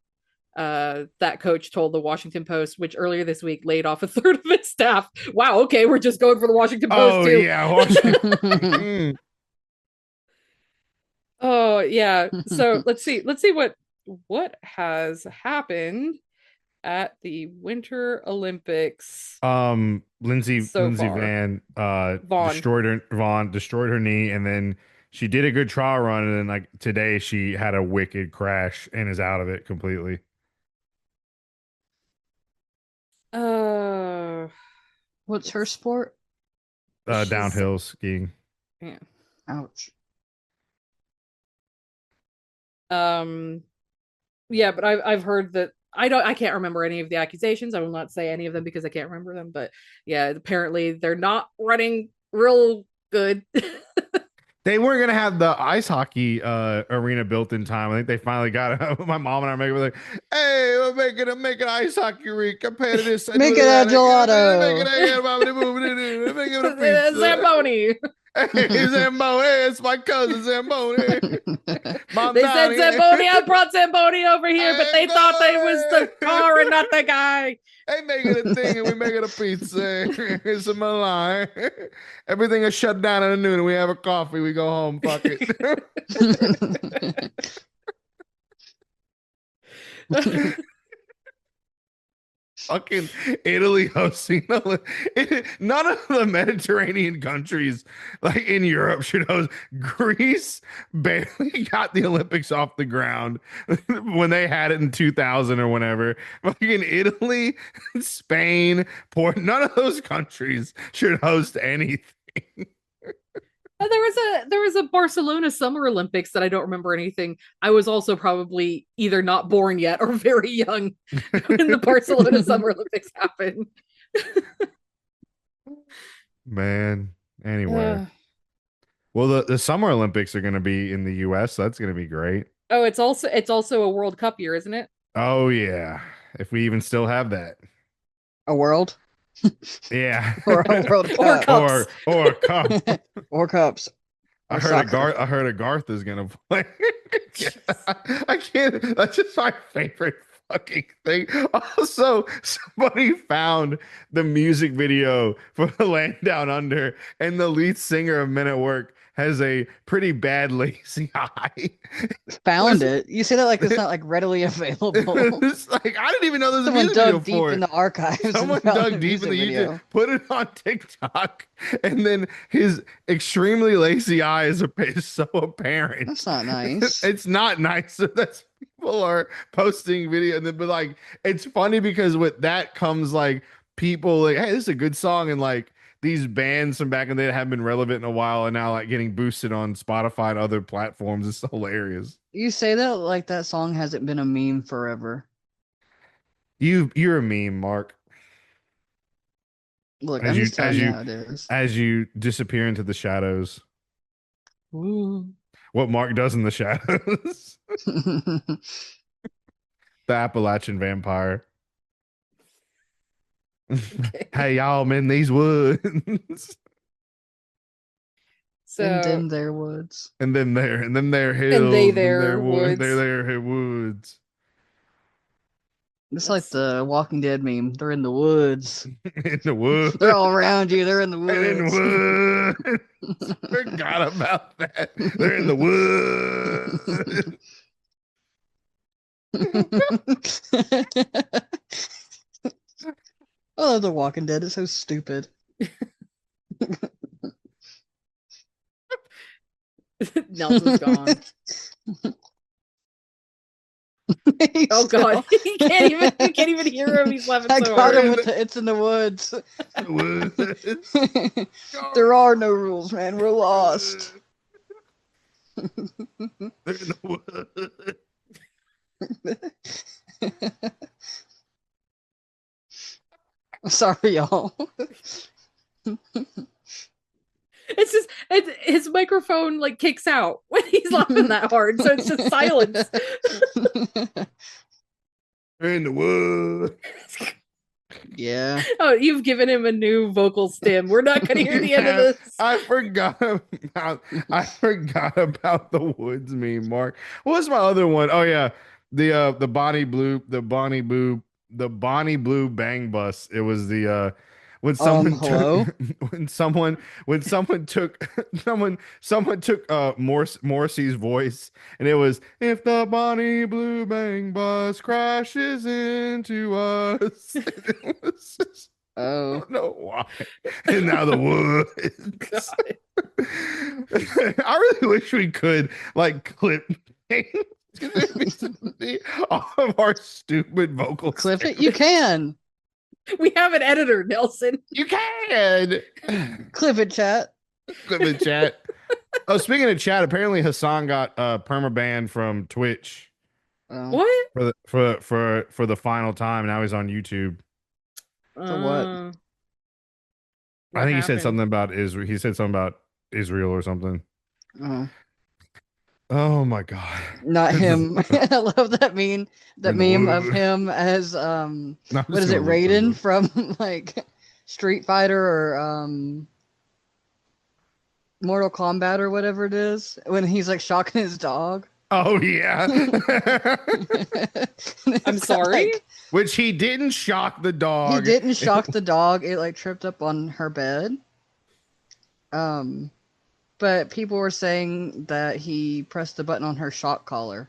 That coach told the Washington Post, which earlier this week laid off a third of its staff. Wow, okay, we're just going for the Washington Post too. Yeah, Washington. Oh yeah. So let's see what has happened at the Winter Olympics. Lindsey Vaughn destroyed her knee, and then she did a good trial run, and then like today she had a wicked crash and is out of it completely. What's her sport? Downhill skiing. Yeah. Ouch. Yeah, but I've heard that I can't remember any of the accusations. I will not say any of them because I can't remember them, but yeah, apparently they're not running real good. They weren't gonna have the ice hockey arena built in time. I think they finally got it. My mom and I were like, "Hey, we're making an ice hockey rink compared to this. Make it a gelato. Make it a pizza. Zamboni. Hey, Zamboni. Hey, it's my cousin Zamboni. Mom, they said Zamboni. I brought Zamboni over here, but they thought they was the car and not the guy. They make it a thing and we make it a pizza. It's a Milan. Everything is shut down at noon and we have a coffee. We go home. Fuck it. Fucking Italy hosting none of the Mediterranean countries like in Europe should host. Greece barely got the Olympics off the ground when they had it in 2000 or whenever. Fucking Italy, Spain, none of those countries should host anything. There was a Barcelona Summer Olympics that I don't remember anything. I was also probably either not born yet or very young when the Barcelona Summer Olympics happened. Man, anyway. Well, the Summer Olympics are going to be in the US, so that's going to be great. Oh, it's also a World Cup year, isn't it? Oh yeah, if we even still have that. A world? Yeah. Or a World Cup. Or a cup. Or cups. I heard a Garth is gonna play. I can't. That's just my favorite fucking thing. Also, somebody found the music video for the Land Down Under, and the lead singer of Men at Work has a pretty bad lazy eye. Found it. You say that like it's not like readily available. It's like I didn't even know there's a Someone music video dug deep for it. in the archives. Someone dug deep in the YouTube, put it on TikTok, and then his extremely lazy eye is so apparent. That's not nice. It's not nice. That's people are posting video, and then but like it's funny because with that comes like people like, hey, this is a good song, and like these bands from back in the day that haven't been relevant in a while and now like getting boosted on Spotify and other platforms. It's hilarious. You say that like that song hasn't been a meme forever. You're a meme, Mark. Look, I'm just telling you how it is. As you disappear into the shadows. Ooh. What Mark does in the shadows. The Appalachian vampire. Okay. Hey y'all, I'm in these woods. So and then there woods. And then there hills. And they there woods. They're there woods. It's like the Walking Dead meme. They're in the woods. In the woods. They're all around you. They're in the woods. And in the woods. Forgot about that. They're in the woods. I love The Walking Dead. It's so stupid. Nelson's gone. Oh god, you can't even hear him. He's laughing I so got hard. him with the "It's in the woods." The woods. There are no rules, man. We're lost. They're in the woods. Sorry, y'all. It's just his microphone like kicks out when he's laughing that hard, so it's just silence. They're in the woods. Yeah. Oh, you've given him a new vocal stem. We're not going to hear the end of this. I forgot about the woods meme, Mark. What was my other one? Oh yeah, the Bonnie Blue Bang Bus. It was the when someone hello? when someone took Morrissey's voice, and it was, if the Bonnie Blue Bang Bus crashes into us. It was just, I don't know why. And now the woods. I really wish we could like clip all of our stupid vocal Clip it? You can. We have an editor, Nelson. You can Clip it, chat. clip it, chat. Oh, speaking of chat, apparently Hassan got permabanned from Twitch Oh. What? for the final time. Now he's on YouTube. For what? I think he said something about Israel. He said something about Israel or something. Oh. Oh my god! Not him. I love that meme. That In the meme of woods. him as No, I'm what just is it, gonna look Raiden this from like Street Fighter or Mortal Kombat or whatever it is, when he's like shocking his dog. up. Oh yeah. I'm sorry. Which he didn't shock the dog. He didn't shock the dog. It like tripped up on her bed. But people were saying that he pressed the button on her shock collar,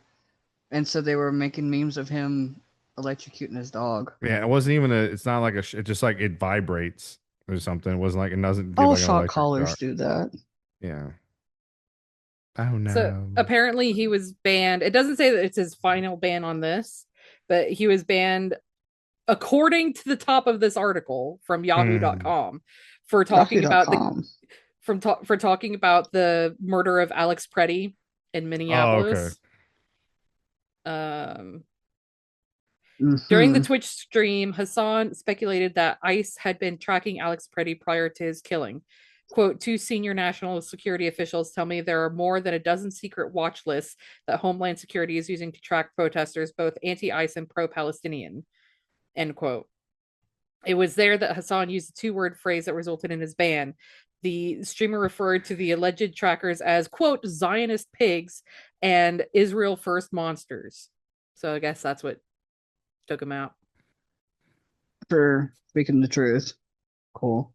and so they were making memes of him electrocuting his dog. Yeah, it wasn't even it's not like it just like it vibrates or something. It wasn't like, it doesn't give All like an shock electric collars shock. do that. Yeah. Oh no. So apparently he was banned. It doesn't say that it's his final ban on this, but he was banned according to the top of this article from yahoo.com for talking about for talking about the murder of Alex Preddy in Minneapolis. During the Twitch stream, Hassan speculated that ICE had been tracking Alex Preddy prior to his killing. Quote, 2 senior national security officials tell me there are more than a dozen secret watch lists that Homeland Security is using to track protesters, both anti-ICE and pro-Palestinian. End quote. It was there that Hassan used a 2-word phrase that resulted in his ban. The streamer referred to the alleged trackers as, quote, Zionist pigs and Israel first monsters. So I guess that's what took him out. For speaking the truth. Cool.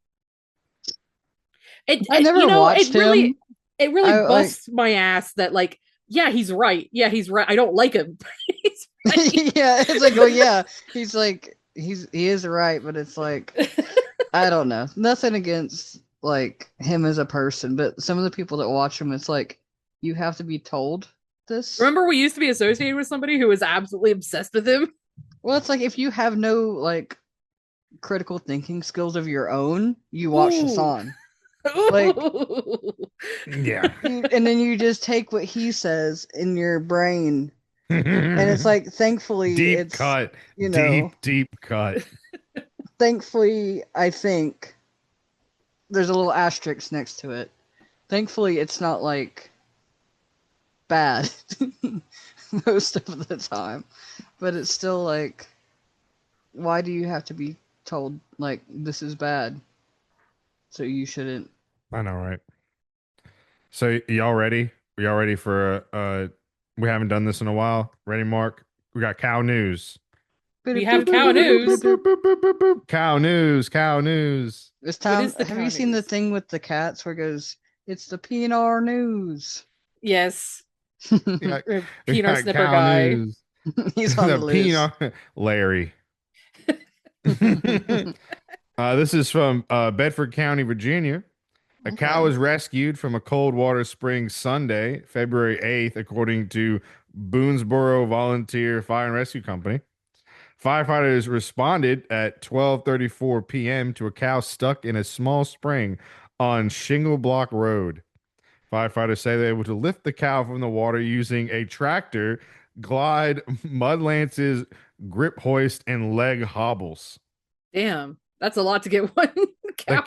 I never watched him. It really busts my ass that, like, yeah, he's right. Yeah, he's right. I don't like him. He's right. Yeah, it's like, well, yeah, he's like, he is right, but it's like, I don't know. Nothing against like him as a person, but some of the people that watch him, it's like, you have to be told this. Remember, we used to be associated with somebody who was absolutely obsessed with him. Well, it's like, if you have no like critical thinking skills of your own, you watch Hassan. Like, yeah. And then you just take what he says in your brain, and it's like, thankfully, deep cut, deep cut. Thankfully, I think there's a little asterisk next to it. Thankfully, it's not like bad most of the time, but it's still like, why do you have to be told like this is bad? So you shouldn't. I know, right? So y'all ready? Y'all ready for we haven't done this in a while. Ready, Mark? We got cow news. We have cow news. Cow news. Cow news. It's time. Have you seen the thing with the cats where it goes, "It's the PNR news"? Yes. PNR snipper guy. News. He's on the list. Larry. This is from Bedford County, Virginia. A cow was rescued from a cold water spring Sunday, February 8th, according to Boonesboro Volunteer Fire and Rescue Company. Firefighters responded at 12:34 p.m. to a cow stuck in a small spring on Shingle Block Road. Firefighters say they were able to lift the cow from the water using a tractor, glide, mud lances, grip hoist, and leg hobbles. Damn, that's a lot to get one cow.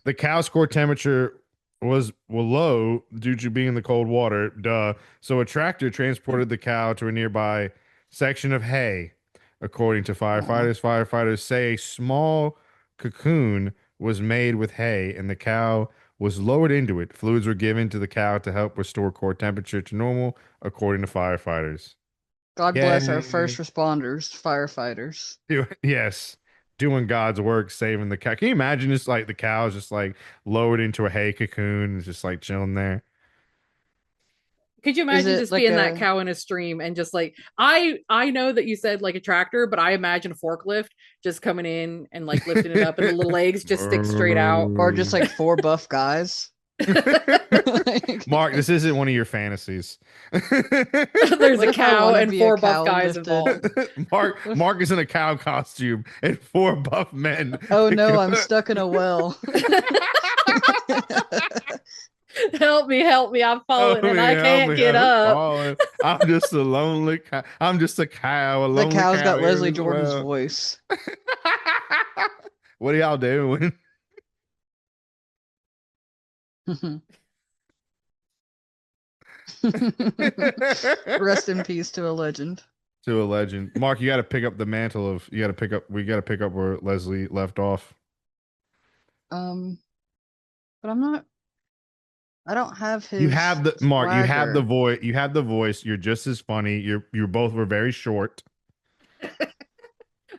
The cow's core temperature was low due to being in the cold water. Duh. So a tractor transported the cow to a nearby section of hay. According to firefighters, firefighters say a small cocoon was made with hay and the cow was lowered into it. Fluids were given to the cow to help restore core temperature to normal, according to firefighters. God bless our first responders, firefighters. Yes. Doing God's work, saving the cow. Can you imagine just like the cow is just like lowered into a hay cocoon and just like chilling there? Could you imagine just like being that cow in a stream and just like, I know that you said like a tractor, but I imagine a forklift just coming in and like lifting it up and the little legs just stick straight out. Or just like 4 buff guys. Mark, this isn't one of your fantasies. There's a cow and 4 buff guys involved. Mark is in a cow costume and 4 buff men. Oh no, I'm stuck in a well. Help me, I'm falling and I can't get up. I'm just a lonely cow. I'm just a cow. The cow's got Leslie Jordan's voice. What are y'all doing? Rest in peace to a legend. To a legend. Mark, you got to pick up the mantle of. We got to pick up where Leslie left off. But I'm not. I don't have his. You have the Mark. swagger. You have the voice. You have the voice. You're just as funny. You both were very short.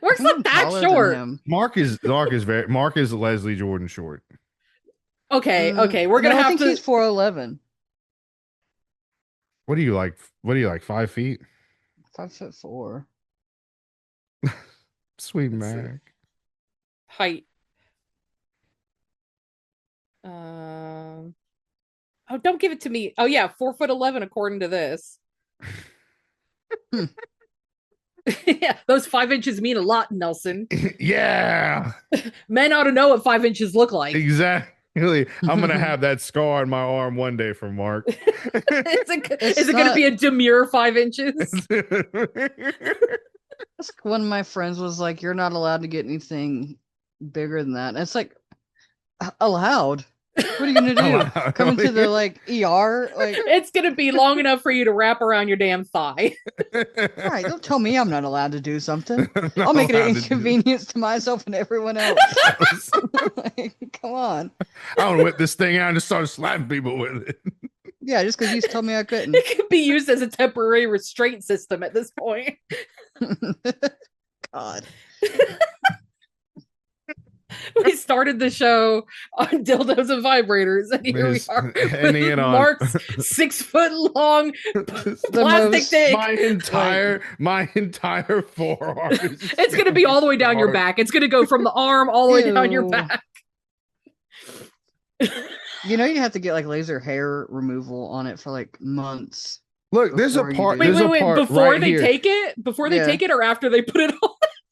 Mark's not that short. Mark is Leslie Jordan short. Okay, we're gonna have I think he's 4'11". What are you like? 5 feet? 5'4". Sweet Mac. Height. Oh, don't give it to me. Oh yeah, 4'11" according to this. Yeah, those 5 inches mean a lot, Nelson. Yeah. Men ought to know what 5 inches look like. Exactly. I'm gonna have that scar on my arm one day from Mark. Is it gonna be a demure 5 inches? One of my friends was like, "You're not allowed to get anything bigger than that." And it's like, allowed? What are you gonna do? Come into the ER? Like, it's gonna be long enough for you to wrap around your damn thigh. All right, don't tell me I'm not allowed to do something. I'll make it an inconvenience to myself and everyone else. Come on. I don't whip this thing out and just start slapping people with it. Yeah, just because you told me I couldn't. It could be used as a temporary restraint system at this point. God. We started the show on dildos and vibrators, and here we are with Mark's 6 foot long plastic dick. My entire forearm. It's gonna be all the way down your back. It's gonna go from the arm all the way down your back. You know you have to get laser hair removal on it for months. Look, there's a part. Wait, before right they here. take it? Before they take it or after they put it on?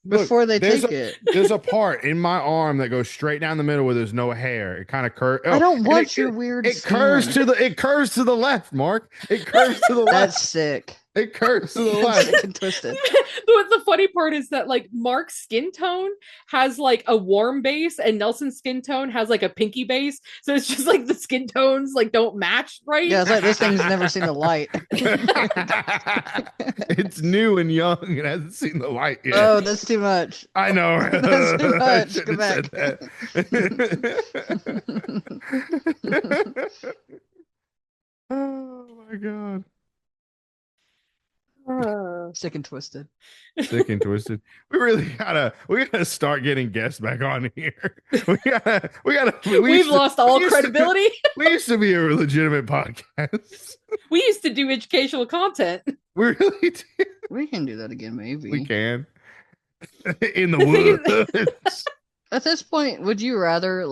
before they there's take a, it. There's a part in my arm that goes straight down the middle where there's no hair. It kind of curves. I don't want your weird It curves skin. it curves to the left, Mark. It curves to the left. That's sick. It curves to the That's left. sick and twisted. The funny part is that like Mark's skin tone has like a warm base and Nelson's skin tone has like a pinky base. So it's just like the skin tones like don't match right. Yeah, it's like this thing's never seen the light. It's new and young. It hasn't seen the light yet. Oh, that's too much. I know. That's too I much. shouldn't Go have back. said that. Oh my god. Sick and twisted. Sick and twisted. We gotta start getting guests back on here. We've lost all credibility. We used to be a legitimate podcast. We used to do educational content. We really did. We can do that again, maybe. We can. In the woods. At this point, would you rather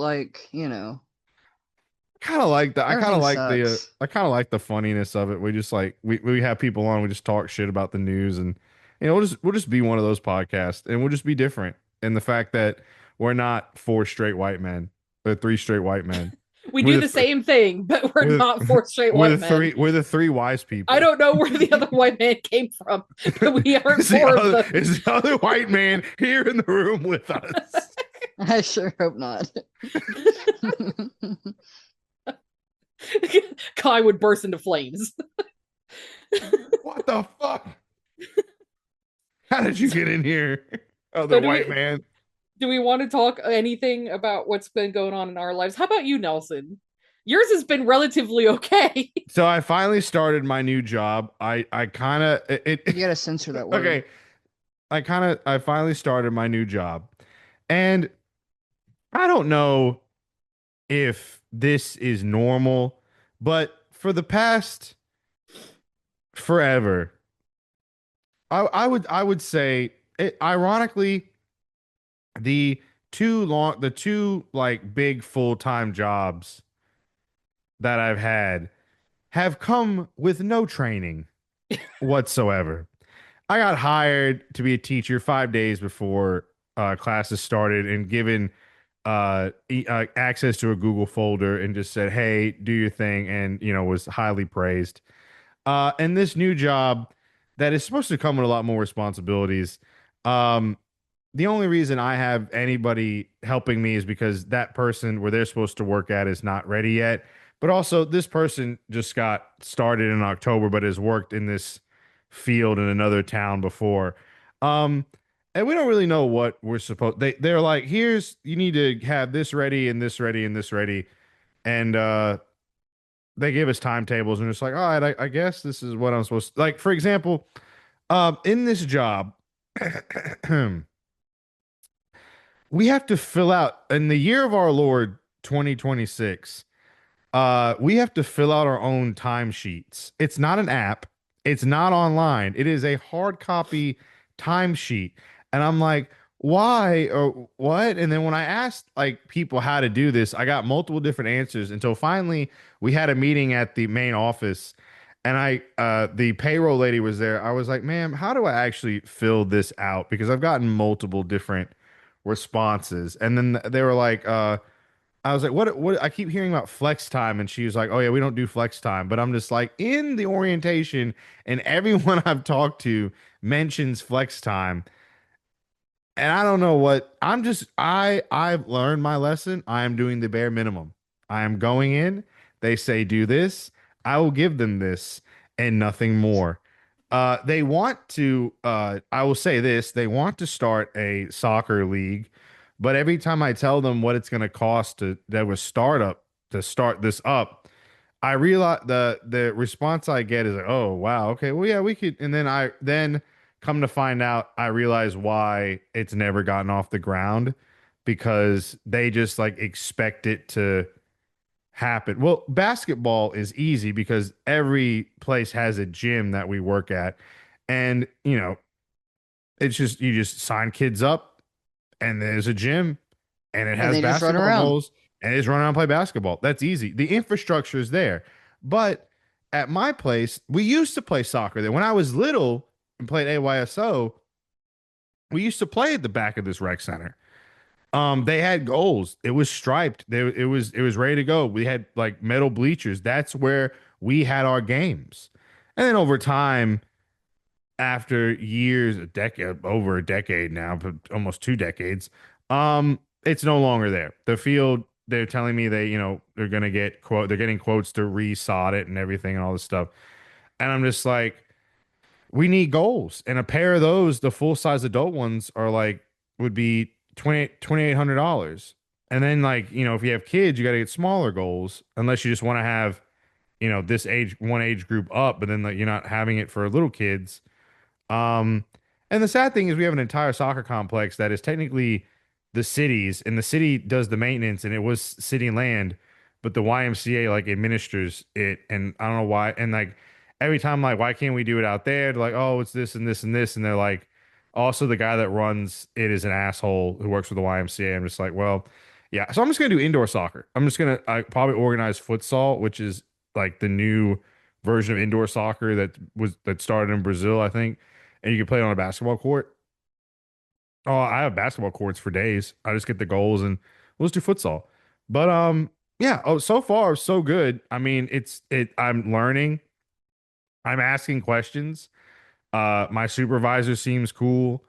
Kind of like that. I kind of like sucks. I kind of like the funniness of it. We just like we have people on. We just talk shit about the news, and we'll just be one of those podcasts, and we'll just be different in the fact that we're not 4 straight white men, or 3 straight white men. We do the same thing, but we're not 4 straight white men. We're the 3 wise people. I don't know where the other white man came from, but we aren't 4 of them. Is the other white man here in the room with us? I sure hope not. Kai would burst into flames. What the fuck? How did you get in here? So White man. Do we want to talk anything about what's been going on in our lives? How about you, Nelson? Yours has been relatively okay. So I finally started my new job. I kind of You gotta censor that word. Okay. I finally started my new job. And I don't know if this is normal, but for the past forever, I would say ironically, the two like big full-time jobs that I've had have come with no training whatsoever. I got hired to be a teacher 5 days before classes started and given access to a Google folder and just said, "Hey, do your thing," and was highly praised. And this new job that is supposed to come with a lot more responsibilities. The only reason I have anybody helping me is because that person where they're supposed to work at is not ready yet. But also, this person just got started in October, but has worked in this field in another town before. And we don't really know what we're supposed. They're like, here's, you need to have this ready and this ready and this ready, and they give us timetables, and it's like, all right, I guess this is what I'm supposed to. Like, for example, in this job, we have to fill out in the year of our Lord 2026. We have to fill out our own timesheets. It's not an app. It's not online. It is a hard copy timesheet. And I'm like, why or what? And then when I asked like people how to do this, I got multiple different answers until finally we had a meeting at the main office, and the payroll lady was there. I was like, ma'am, how do I actually fill this out? Because I've gotten multiple different responses. And then they were like, I was like, what? I keep hearing about flex time. And she was like, oh, yeah, we don't do flex time. But I'm just like, in the orientation, and everyone I've talked to mentions flex time. And I don't know what I've learned my lesson. I am doing the bare minimum. I am going in. They say, do this. I will give them this and nothing more. They want to, I will say this, they want to start a soccer league. But every time I tell them what it's going to cost to start this up, I realize the response I get is like, oh wow, okay, well yeah, we could. And then come to find out, I realize why it's never gotten off the ground, because they just like expect it to happen. Well, basketball is easy because every place has a gym that we work at, and it's just you just sign kids up. And there's a gym, and it has basketball goals, and they just run around and play basketball. That's easy. The infrastructure is there. But at my place, we used to play soccer there. When I was little and played AYSO, we used to play at the back of this rec center. They had goals. It was striped. It was ready to go. We had like metal bleachers. That's where we had our games. And then over time, after years, a decade, over a decade now, but almost 2 decades, it's no longer there. The field, they're telling me they're gonna they're getting quotes to re-sod it and everything and all this stuff. And I'm just like, we need goals. And a pair of those, the full size adult ones, are like would be $2,800. And then like, if you have kids, you got to get smaller goals unless you just want to have, this age group up, but then like, you're not having it for little kids. Um, and the sad thing is we have an entire soccer complex that is technically the city's, and the city does the maintenance, and it was city land, but the YMCA like administers it, and I don't know why. And like every time, like, why can't we do it out there? They're like, oh, it's this and this and this, and they're like, also the guy that runs it is an asshole who works for the YMCA. I'm just like, well, yeah. So I'm just gonna do indoor soccer. I'm just gonna probably organize futsal, which is like the new version of indoor soccer that started in Brazil, I think, and you can play it on a basketball court. Oh, I have basketball courts for days. I just get the goals and we'll just do futsal. But yeah. Oh, so far so good. I mean, I'm learning. I'm asking questions. My supervisor seems cool.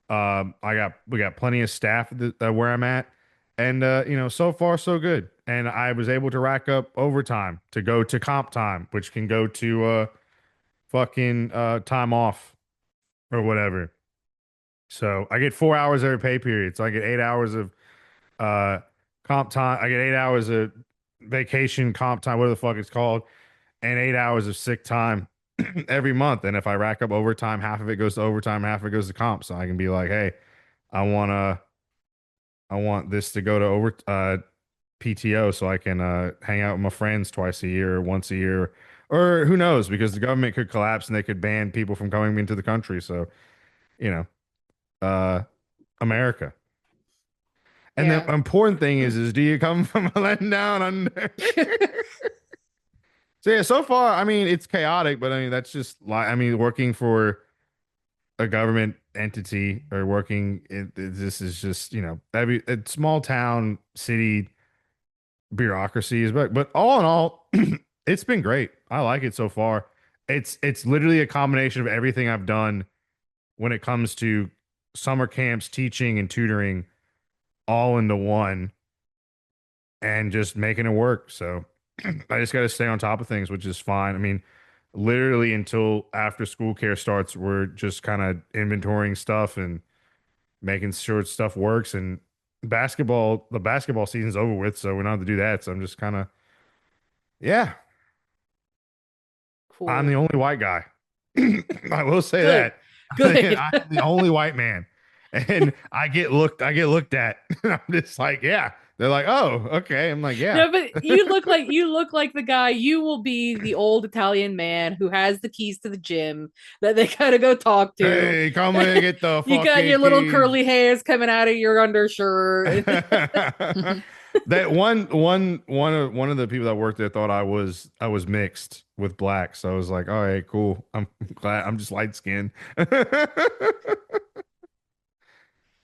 We got plenty of staff where I'm at, and so far so good. And I was able to rack up overtime to go to comp time, which can go to fucking time off or whatever. So I get 4 hours every pay period. So I get 8 hours of uh comp time. I get 8 hours of vacation comp time, whatever the fuck it's called, and 8 hours of sick time every month. And if I rack up overtime, half of it goes to overtime, half of it goes to comp. So I can be like, hey, I want this to go to PTO so I can hang out with my friends twice a year or once a year. Or who knows, because the government could collapse and they could ban people from coming into the country. So, you know, uh America. And Yeah. the important thing is do you come from a letting down under? So yeah, so far, I mean, it's chaotic, but I mean, that's just like, I mean, working for a government entity or this is just, every a small town city bureaucracies, but all in all, it's been great. I like it so far. It's literally a combination of everything I've done when it comes to summer camps, teaching and tutoring all into one and just making it work. So I just got to stay on top of things, which is fine. I mean, literally until after school care starts, we're just kind of inventorying stuff and making sure stuff works. And the basketball season's over with, so we don't have to do that. So I'm just kind of, yeah, Cool. I'm the only white guy. I will say Good. that. Good. I'm the only white man. And I get looked at. I'm just like, yeah. They're like, oh, okay. I'm like, yeah. No, but you look like the guy. You will be the old Italian man who has the keys to the gym that they gotta go talk to. Hey, come and get the You got your little keys. curly hairs coming out of your undershirt. That one of the people that worked there thought I was mixed with black, so I was like, all right, cool. I'm glad I'm just light skinned.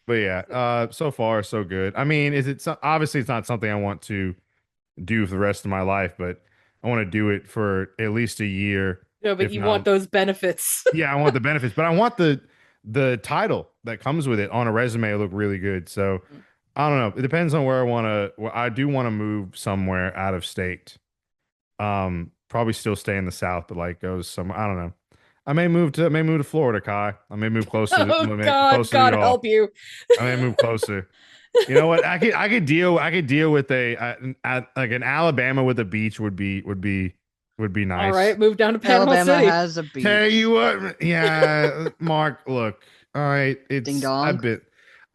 But yeah, so far so good. I mean, obviously it's not something I want to do for the rest of my life, but I want to do it for at least a year. No, but you want those benefits. Yeah, I want the benefits, but I want the title that comes with it on a resume to look really good. So I don't know. It depends on where I want to. Well, I do want to move somewhere out of state. Probably still stay in the South, but like go somewhere. I don't know. I may move to Florida, Kai. I may move closer. Oh God, closer God help you. I may move closer. You know what? I could deal with like an Alabama with a beach would be nice. All right, move down to Panama Alabama City. has a beach. Tell you what, yeah, Mark. Look, all right, Ding dong.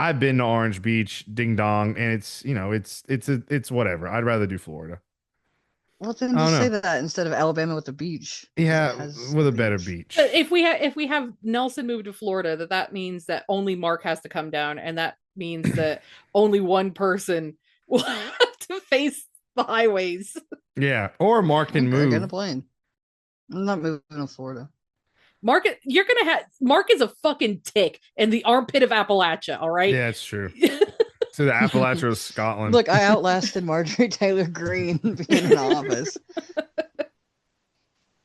I've been to Orange Beach, ding dong, and it's whatever. I'd rather do Florida. Well, then just say that instead of Alabama with the beach. Yeah, with a better beach. But if we have Nelson move to Florida, that means that only Mark has to come down, and that means that only one person will have to face the highways. Yeah, or Mark can move. Get a plane. I'm not moving to Florida. Mark, you're gonna have Mark is a fucking tick in the armpit of Appalachia. All right. Yeah, it's true. To the Appalachia of Scotland. Look, I outlasted Marjorie Taylor Greene being in office.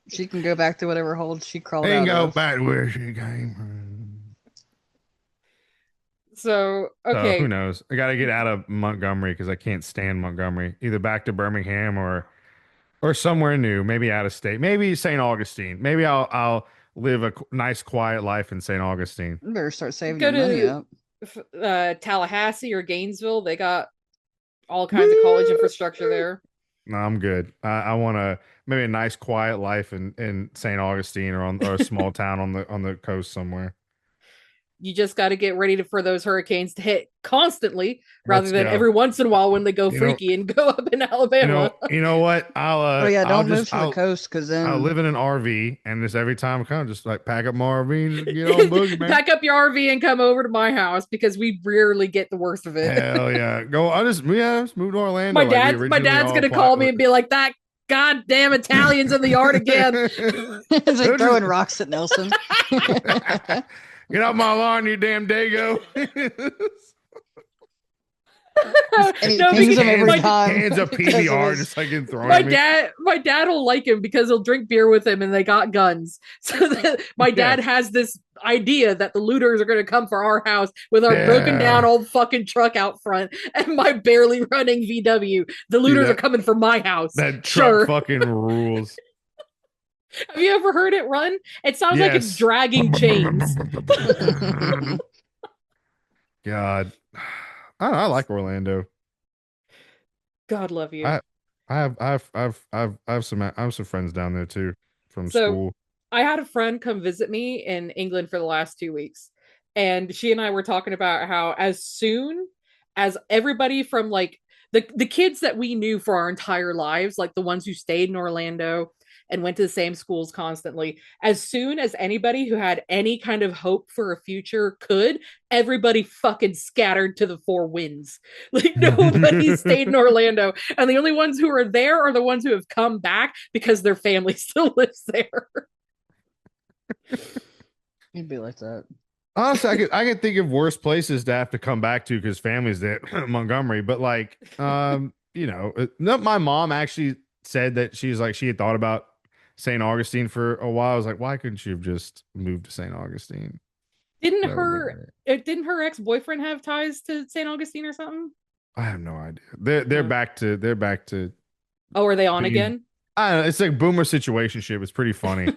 She can go back to whatever hole she crawled out go of. back where she came from. So okay, who knows? I got to get out of Montgomery because I can't stand Montgomery. Either back to Birmingham or somewhere new. Maybe out of state. Maybe St. Augustine. Maybe I'll live a nice quiet life in St. Augustine. You better start saving Go your money to- up. Tallahassee or Gainesville. They got all kinds of college infrastructure there. No, I'm good. I want maybe a nice quiet life in St. Augustine or a small town on the coast somewhere. You just got to get ready for those hurricanes to hit constantly rather Let's than go. every once in a while when they go freaky and go up in Alabama. You know what? Oh yeah, don't move to the coast because then I'll live in an RV and just every time I come, just like pack up my RV and just get on boogie, man. Pack up your RV and come over to my house because we rarely get the worst of it. Hell yeah. I just moved to Orlando. My dad's gonna call me and be like, that goddamn Italians in the yard again. it's like throwing rocks at Nelson. Get off my lawn, you damn dago. And he pings him every time. Hands up PBR, just like in throwing my dad will like him because he'll drink beer with him and they got guns. So my dad has this idea that the looters are going to come for our house with our broken down old fucking truck out front and my barely running VW. The looters are coming for my house. That truck fucking rules. Have you ever heard it run? It sounds like it's dragging chains. God, I like Orlando. God love you. I have some friends down there too from school. I had a friend come visit me in England for the last 2 weeks, and she and I were talking about how as soon as everybody from like the kids that we knew for our entire lives, like the ones who stayed in Orlando and went to the same schools constantly, as soon as anybody who had any kind of hope for a future could, everybody fucking scattered to the four winds. Like nobody stayed in Orlando. And the only ones who are there are the ones who have come back because their family still lives there. You'd be like that. Honestly, I could think of worse places to have to come back to because family's there, Montgomery. But like, my mom actually said that she had thought about St. Augustine for a while. I was like, why couldn't you have just moved to St. Augustine? Didn't her ex-boyfriend have ties to St. Augustine or something? I have no idea. They're back to. Oh, are they on again? I don't know. It's like boomer situationship. It's pretty funny.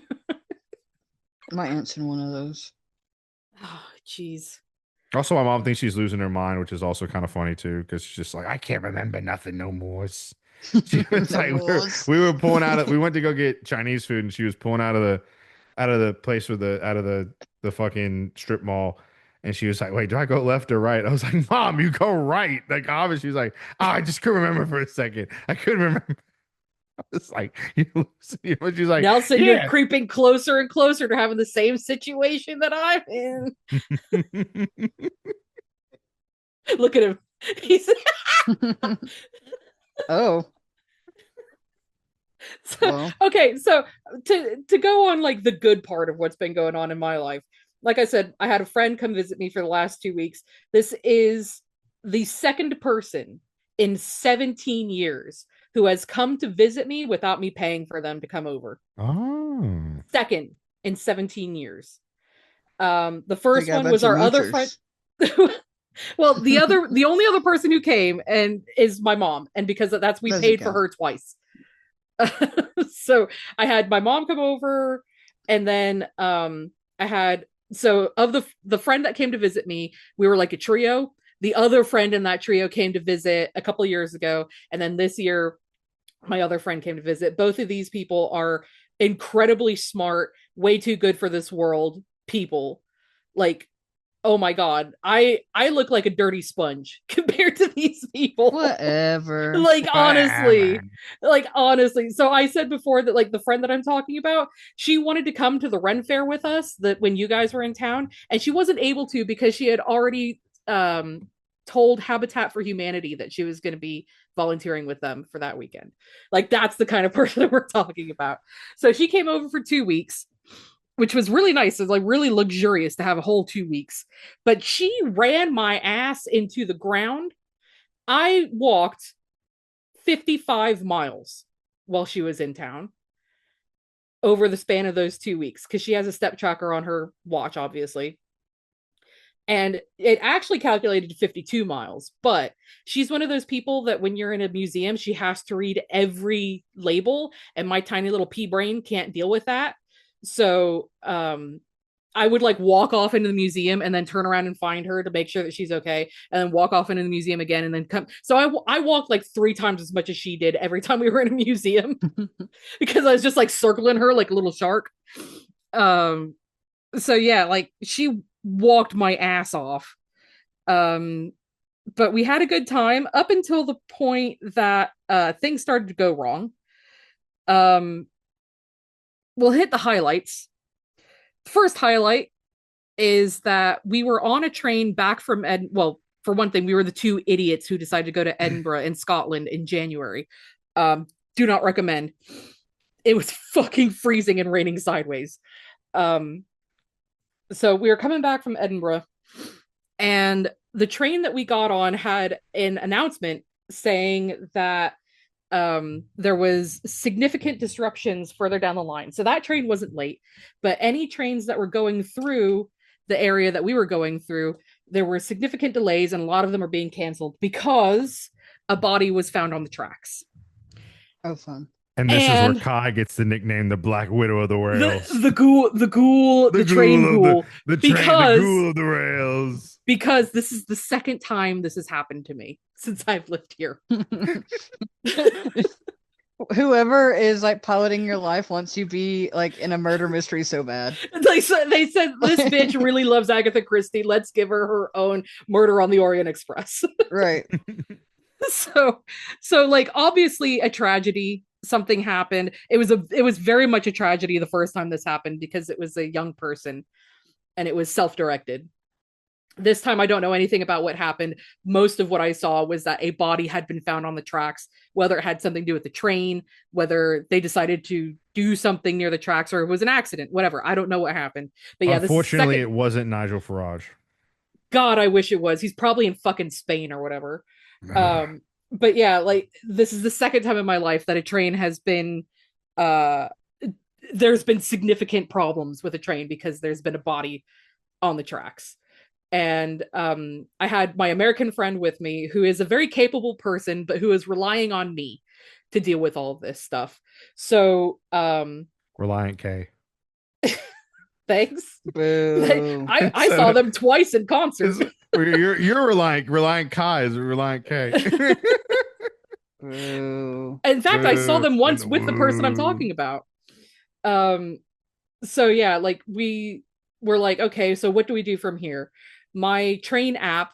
My aunt's in one of those. Oh, jeez. Also, my mom thinks she's losing her mind, which is also kind of funny too, because she's just like, I can't remember nothing no more. She was like, we were pulling out. We went to go get Chinese food, and she was pulling out of the place with out of the fucking strip mall, and she was like, "Wait, do I go left or right?" I was like, "Mom, you go right." Like, obviously, she was like, "Oh, I just couldn't remember for a second. I couldn't remember." I was like, but she's like, Nelson, you're creeping closer and closer to having the same situation that I'm in. Look at him. He's oh. Okay, so to go on like the good part of what's been going on in my life. Like I said, I had a friend come visit me for the last 2 weeks. This is the second person in 17 years who has come to visit me without me paying for them to come over. Oh. Second in 17 years. The first one was our other friend. Well, the only other person who came and is my mom, and because that's we paid for her twice. So I had my mom come over, and then I had of the friend that came to visit me, we were like a trio. The other friend in that trio came to visit a couple years ago, and then this year my other friend came to visit. Both of these people are incredibly smart, way too good for this world people. Like, oh my God, I look like a dirty sponge compared to these people. Whatever. Like, honestly. So I said before that, like, the friend that I'm talking about, she wanted to come to the Ren Fair with us when you guys were in town, and she wasn't able to because she had already told Habitat for Humanity that she was going to be volunteering with them for that weekend. Like, that's the kind of person that we're talking about. So she came over for 2 weeks. which was really nice. It was like really luxurious to have a whole 2 weeks. But she ran my ass into the ground. I walked 55 miles while she was in town over the span of those 2 weeks because she has a step tracker on her watch, obviously. And it actually calculated 52 miles, but she's one of those people that when you're in a museum, she has to read every label, and my tiny little pea brain can't deal with that. So I would like walk off into the museum and then turn around and find her to make sure that she's okay, and then walk off into the museum again and then come. So I walked like 3 times as much as she did every time we were in a museum because I was just like circling her like a little shark. So yeah, like she walked my ass off. But we had a good time up until the point that things started to go wrong. We'll hit the highlights. First highlight is that we were on a train back from well, for one thing, we were the 2 idiots who decided to go to Edinburgh in Scotland in January. Do not recommend. It was fucking freezing and raining sideways. So we were coming back from Edinburgh, and the train that we got on had an announcement saying that there was significant disruptions further down the line. So that train wasn't late, but any trains that were going through the area that we were going through, there were significant delays, and a lot of them are being canceled because a body was found on the tracks. Oh, fun. And this is where Kai gets the nickname the Black Widow of the Rails. The ghoul, the train ghoul. The ghoul of the rails. Because this is the second time this has happened to me since I've lived here. Whoever is like piloting your life wants you be like in a murder mystery so bad. They said this bitch really loves Agatha Christie. Let's give her her own Murder on the Orient Express. Right. So like obviously a tragedy. Something happened. It was very much a tragedy the first time this happened because it was a young person and it was self-directed. This time I don't know anything about what happened. Most of what I saw was that a body had been found on the tracks, whether it had something to do with the train, whether they decided to do something near the tracks, or it was an accident, whatever. I don't know what happened. But yeah, unfortunately, it wasn't Nigel Farage. God, I wish it was. He's probably in fucking Spain or whatever. But yeah, like this is the second time in my life that a train has been there's been significant problems with a train because there's been a body on the tracks. And I had my American friend with me who is a very capable person, but who is relying on me to deal with all of this stuff. So Reliant K. Thanks. Boo. I saw them twice in concert. You're Reliant Kai is Reliant K. Boo. In fact, I saw them once with the person I'm talking about. So yeah, like we were like, okay, so what do we do from here? My train app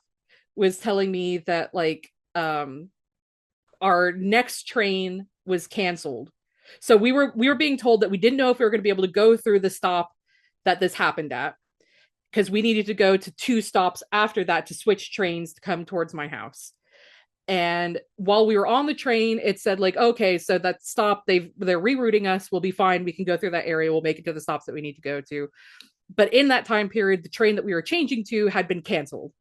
was telling me that like our next train was canceled. So we were being told that we didn't know if we were going to be able to go through the stop that this happened at, because we needed to go to 2 stops after that to switch trains to come towards my house. And while we were on the train, it said like, okay, so that stop, they're rerouting us. We'll be fine. We can go through that area. We'll make it to the stops that we need to go to. But in that time period, the train that we were changing to had been canceled.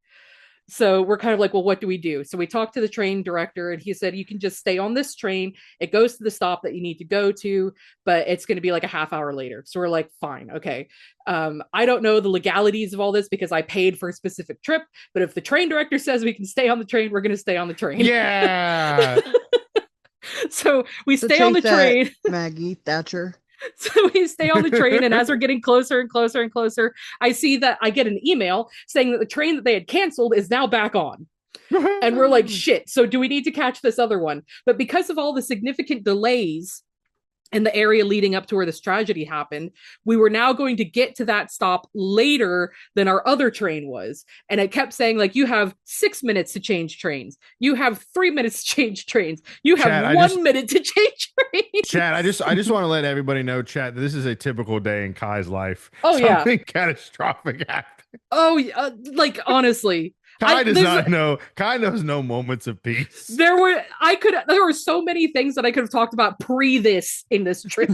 So we're kind of like, well, what do we do? So we talked to the train director, and he said, you can just stay on this train. It goes to the stop that you need to go to, but it's going to be like a half hour later. So we're like, fine. Okay. I don't know the legalities of all this because I paid for a specific trip, but if the train director says we can stay on the train, we're going to stay on the train. Yeah. So we stay on the train. Maggie Thatcher. So we stay on the train, and as we're getting closer and closer and closer, I see that I get an email saying that the train that they had canceled is now back on. And we're like, shit, so do we need to catch this other one? But because of all the significant delays in the area leading up to where this tragedy happened, we were now going to get to that stop later than our other train was. And it kept saying, like, you have 6 minutes to change trains. You have 3 minutes to change trains. You have Chad, 1 minute to change trains. Chad, I just want to let everybody know, Chad, that this is a typical day in Kai's life. Oh, yeah. Something catastrophic happened. Oh, like, honestly. Kai does not know. Kai knows no moments of peace. There were so many things that I could have talked about pre this in this trip.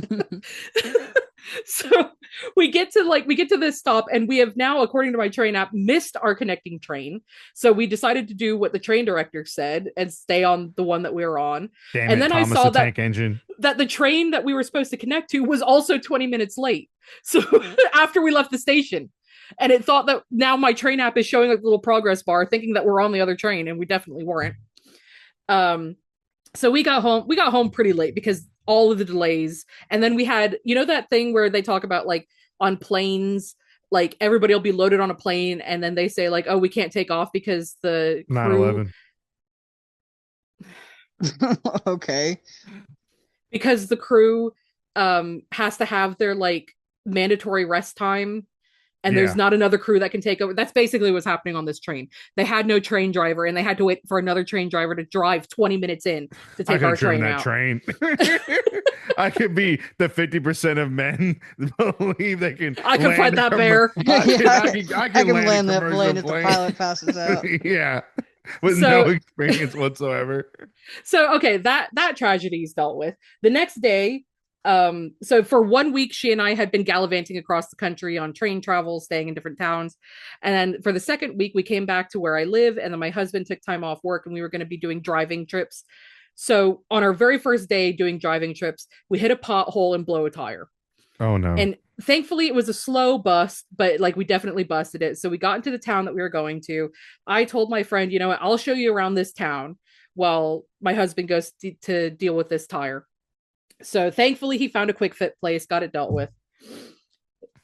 we get to this stop, and we have now, according to my train app, missed our connecting train. So we decided to do what the train director said and stay on the one that we were on. Damn and it, then Thomas I saw the Tank Engine. that the train that we were supposed to connect to was also 20 minutes late. So after we left the station, and it thought that now my train app is showing like a little progress bar, thinking that we're on the other train, and we definitely weren't. So we got home pretty late because all of the delays. And then we had, that thing where they talk about like on planes, like everybody will be loaded on a plane, and then they say like, oh, we can't take off because the crew 9/11. Okay. Because the crew has to have their like mandatory rest time, and there's not another crew that can take over. That's basically what's happening on this train. They had no train driver, and they had to wait for another train driver to drive 20 minutes in to take our train out. Train. I could be the 50% of men believe they can. I can fight that bear. I can land that plane if the pilot passes out. Yeah, with no experience whatsoever. So okay, that tragedy is dealt with. The next day, so for 1 week, she and I had been gallivanting across the country on train travel, staying in different towns. And then for the second week, we came back to where I live, and then my husband took time off work, and we were going to be doing driving trips. So on our very first day doing driving trips, we hit a pothole and blow a tire. Oh no. And thankfully it was a slow bust, but like we definitely busted it. So we got into the town that we were going to. I told my friend, you know what, I'll show you around this town while my husband goes to deal with this tire. So thankfully he found a quick fit place, got it dealt with.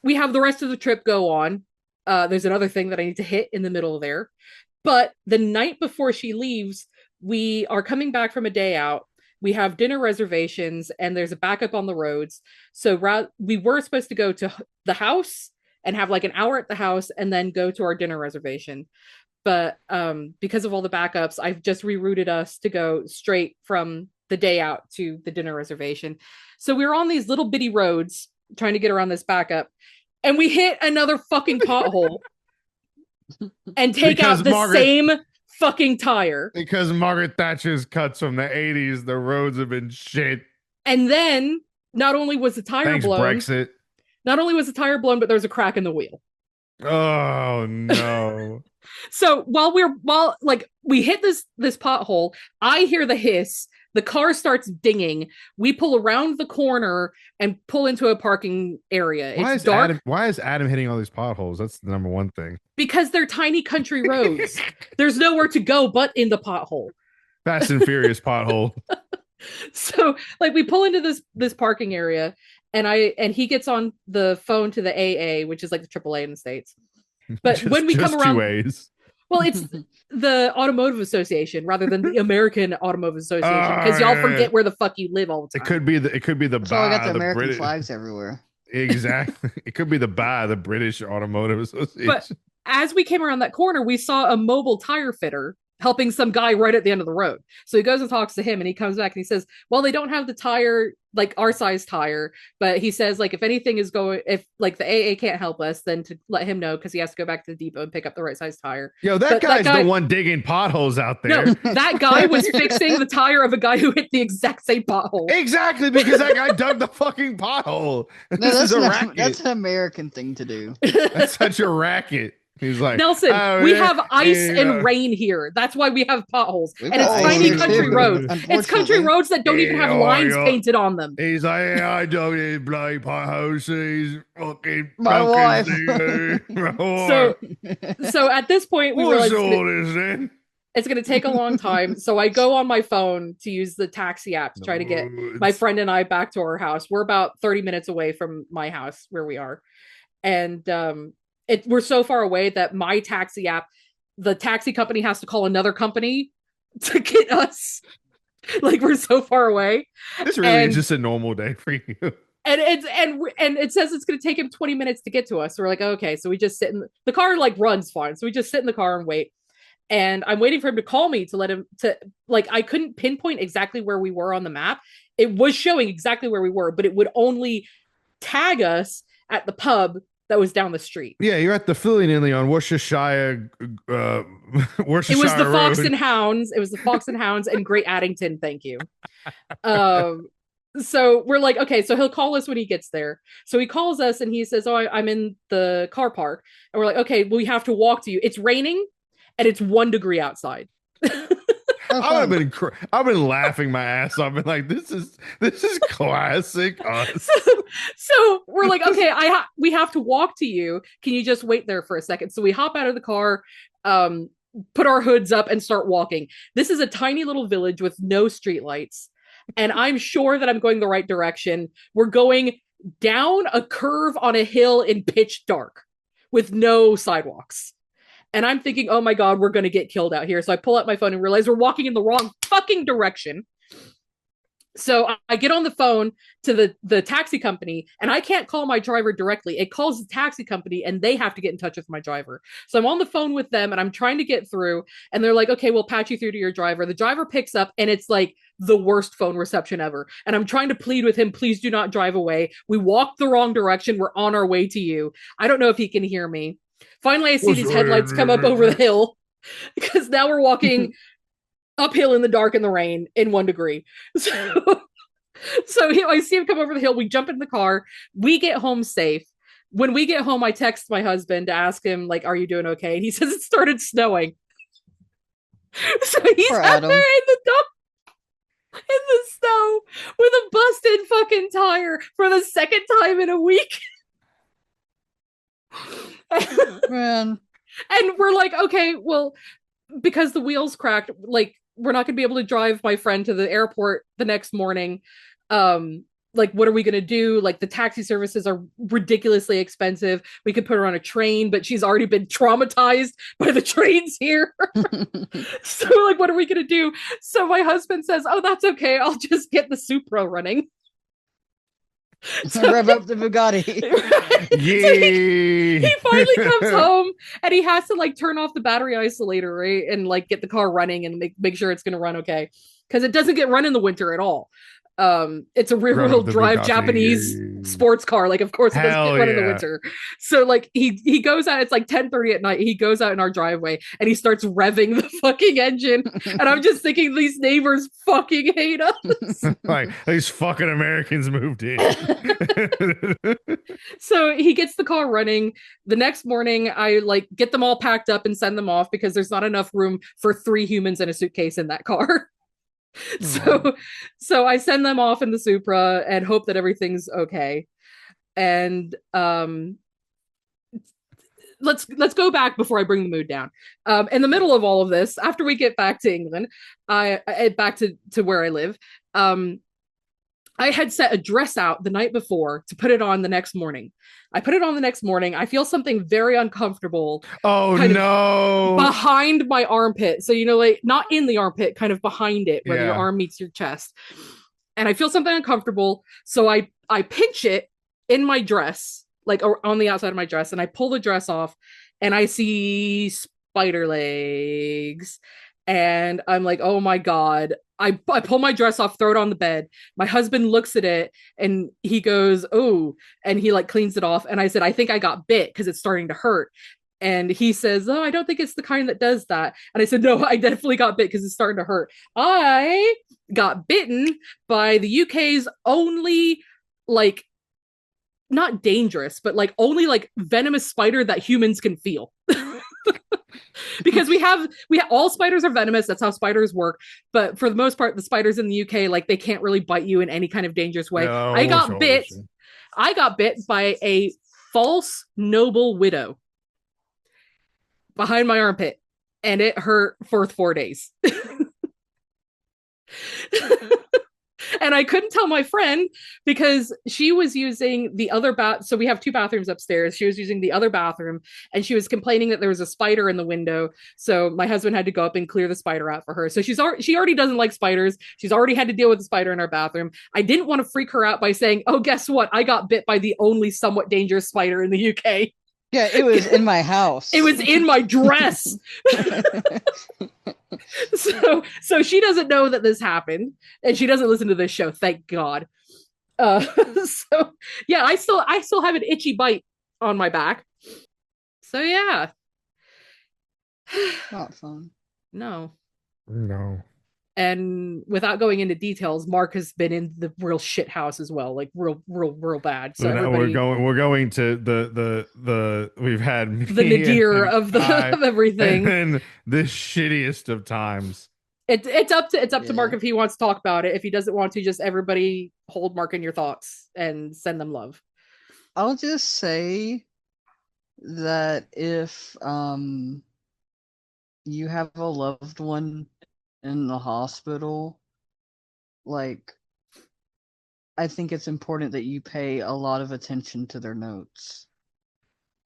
We have the rest of the trip go on. There's another thing that I need to hit in the middle of there. But the night before she leaves, we are coming back from a day out. We have dinner reservations, and there's a backup on the roads. So we were supposed to go to the house and have like an hour at the house and then go to our dinner reservation. But because of all the backups, I've just rerouted us to go straight from the day out to the dinner reservation. So we were on these little bitty roads trying to get around this backup, and we hit another fucking pothole and take out the same fucking tire. Because Margaret Thatcher's cuts from the 80s, the roads have been shit. And then not only was the tire blown, Brexit. Not only was the tire blown, but there's a crack in the wheel. Oh no. So while we hit this pothole, I hear the hiss. The car starts dinging. We pull around the corner and pull into a parking area. It's dark. Why is Adam hitting all these potholes? That's the number one thing. Because they're tiny country roads. There's nowhere to go but in the pothole. Fast and Furious pothole. So like we pull into this parking area, and he gets on the phone to the AA, which is like the AAA in the States. But when we come around, 2 A's. Well, it's the Automotive Association rather than the American Automotive Association, because y'all forget where the fuck you live all the time. It could be the so I got the American British flags everywhere. Exactly. It could be the British Automotive Association. But as we came around that corner, we saw a mobile tire fitter helping some guy right at the end of the road. So he goes and talks to him, and he comes back and he says, well, they don't have the tire, like our size tire, but he says like if anything is going, if like the AA can't help us, then to let him know, because he has to go back to the depot and pick up the right size tire. Yo, that guy's the one digging potholes out there. No, that guy was fixing the tire of a guy who hit the exact same pothole. Exactly, because that guy dug the fucking pothole. This is a racket. That's an American thing to do. That's such a racket. He's like, Nelson, we have ice and rain here. That's why we have potholes. And it's tiny country roads. It's country roads that don't even have lines painted on them. He's like, yeah, I don't need bloody potholes. He's fucking my wife. So at this point, we realized it's going to take a long time. So I go on my phone to use the taxi app to try to get my friend and I back to our house. We're about 30 minutes away from my house where we are. And we're so far away that my taxi app, the taxi company has to call another company to get us. Like we're so far away. This really is just a normal day for you. And it says it's going to take him 20 minutes to get to us. So we're like, okay, so we just sit in the car, like runs fine. So we just sit in the car and wait. And I'm waiting for him to call me to let him I couldn't pinpoint exactly where we were on the map. It was showing exactly where we were, but it would only tag us at the pub that was down the street. Yeah, you're at the Philly Ninley on Worcestershire. Worcestershire. It was the Road. Fox and Hounds. It was the Fox and Hounds and Great Addington. Thank you. So we're like, okay, so he'll call us when he gets there. So he calls us and he says, "Oh, I'm in the car park." And we're like, "Okay, well, we have to walk to you. It's raining and it's 1 degree outside." I've been laughing my ass off. I've been like, this is classic us. So we're like, okay, we have to walk to you. Can you just wait there for a second? So we hop out of the car, put our hoods up, and start walking. This is a tiny little village with no streetlights, and I'm sure that I'm going the right direction. We're going down a curve on a hill in pitch dark with no sidewalks. And I'm thinking, oh my God, we're going to get killed out here. So I pull out my phone and realize we're walking in the wrong fucking direction. So I get on the phone to the taxi company, and I can't call my driver directly. It calls the taxi company and they have to get in touch with my driver. So I'm on the phone with them and I'm trying to get through, and they're like, okay, we'll patch you through to your driver. The driver picks up and it's like the worst phone reception ever. And I'm trying to plead with him, please do not drive away. We walked the wrong direction. We're on our way to you. I don't know if he can hear me. Finally, I see these headlights come up over the hill because now we're walking uphill in the dark in the rain in 1 degree. So I see him come over the hill. We jump in the car. We get home safe. When we get home, I text my husband to ask him, like, are you doing okay? And he says it started snowing. So he's out there in the dark, in the snow with a busted fucking tire for the second time in a week. Man. And we're like, okay, well, because the wheels cracked, like, we're not gonna be able to drive my friend to the airport the next morning. Like, what are we gonna do? Like, the taxi services are ridiculously expensive. We could put her on a train, but she's already been traumatized by the trains here. So like, what are we gonna do? So my husband says, oh, that's okay, I'll just get the Supra running. So rev up the Bugatti. Yay! So he finally comes home and he has to like turn off the battery isolator, right? And like get the car running and make sure it's gonna run okay. Because it doesn't get run in the winter at all. It's a rear-wheel drive Japanese sports car. Like, of course, it doesn't get run in the winter. So, like, he goes out. It's like 10:30 at night. He goes out in our driveway and he starts revving the fucking engine. And I'm just thinking, these neighbors fucking hate us. Like, these fucking Americans moved in. So he gets the car running. The next morning, I like get them all packed up and send them off because there's not enough room for 3 humans in a suitcase in that car. So I send them off in the Supra and hope that everything's okay. And let's go back before I bring the mood down. In the middle of all of this, after we get back to England, I back to where I live. I had set a dress out the night before to put it on the next morning. I put it on the next morning. I feel something very uncomfortable. Oh no! Behind my armpit. So, you know, like not in the armpit, kind of behind it where your arm meets your chest. And I feel something uncomfortable. So I pinch it in my dress, like on the outside of my dress, and I pull the dress off and I see spider legs. And I'm like, oh my God. I pull my dress off, throw it on the bed. My husband looks at it and he goes, oh, and he like cleans it off. And I said, I think I got bit because it's starting to hurt. And he says, oh, I don't think it's the kind that does that. And I said, no, I definitely got bit because it's starting to hurt. I got bitten by the UK's only, like, not dangerous, but like only like venomous spider that humans can feel. Because we have all spiders are venomous. That's how spiders work. But for the most part, the spiders in the UK, like, they can't really bite you in any kind of dangerous way. No, I got bit by a false noble widow behind my armpit, and it hurt for 4 days. And I couldn't tell my friend because she was using the other so we have 2 bathrooms upstairs. She was using the other bathroom and she was complaining that there was a spider in the window. So my husband had to go up and clear the spider out for her. So she already doesn't like spiders. She's already had to deal with the spider in our bathroom. I didn't want to freak her out by saying, oh, guess what? I got bit by the only somewhat dangerous spider in the UK. Yeah, it was in my house. It was in my dress. So she doesn't know that this happened, and she doesn't listen to this show, thank God. So yeah, I still have an itchy bite on my back. So yeah. Not fun. No. And without going into details, Mark has been in the real shit house as well, like real bad. So everybody, we're going to the we've had me the nadir and of the Kai, of and everything. then the shittiest of times. It's up to Mark Yeah. if he wants to talk about it. If he doesn't want to, just everybody hold Mark in your thoughts and send them love. I'll just say that if you have a loved one in the hospital, like, I think it's important that you pay a lot of attention to their notes.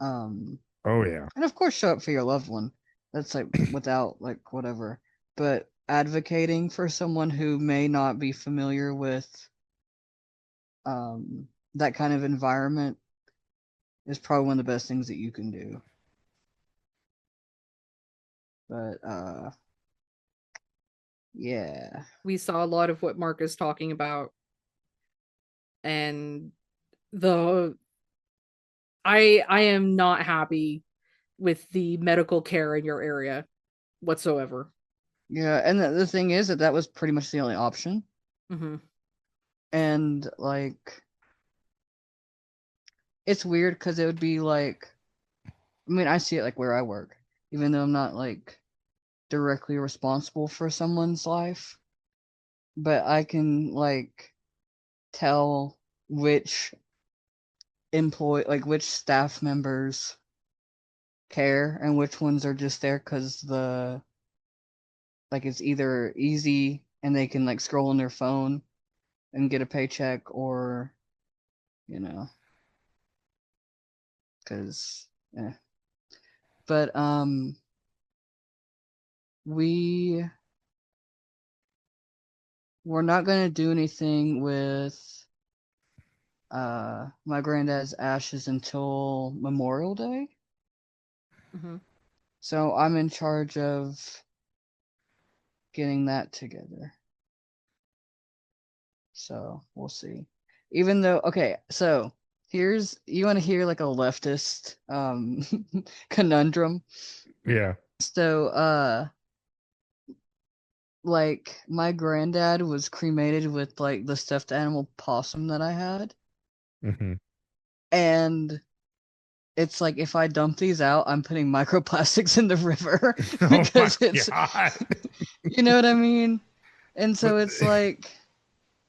Oh yeah. And of course show up for your loved one. That's like without like whatever. But advocating for someone who may not be familiar with that kind of environment is probably one of the best things that you can do. But yeah. We saw a lot of what Mark is talking about, and the I am not happy with the medical care in your area whatsoever. Yeah, and the thing is that was pretty much the only option. Mm-hmm. And like, it's weird because it would be like, I mean, I see it like where I work, even though I'm not like directly responsible for someone's life, but I can like tell which which staff members care and which ones are just there because it's either easy and they can like scroll on their phone and get a paycheck, or because but we're not gonna do anything with my granddad's ashes until Memorial Day. Mm-hmm. So I'm in charge of getting that together. So we'll see. Even though, okay, so you want to hear like a leftist conundrum? Yeah. So like my granddad was cremated with like the stuffed animal possum that I had. Mm-hmm. And it's like if I dump these out, I'm putting microplastics in the river Oh because my it's God. you know what I mean? And so it's like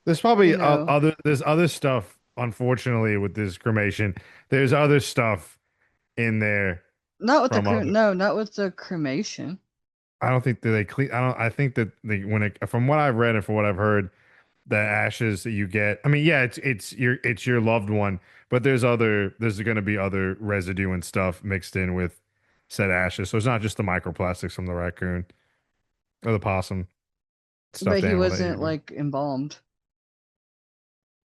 There's probably know. there's other stuff, unfortunately, with this cremation. There's other stuff in there Not with from other. not with the cremation. I don't think that they clean. I think that from what I've read and from what I've heard, the ashes that you get. I mean, yeah, it's your loved one, but there's going to be other residue and stuff mixed in with said ashes. So it's not just the microplastics from the raccoon or the possum But stuffed he animal that wasn't you. like embalmed.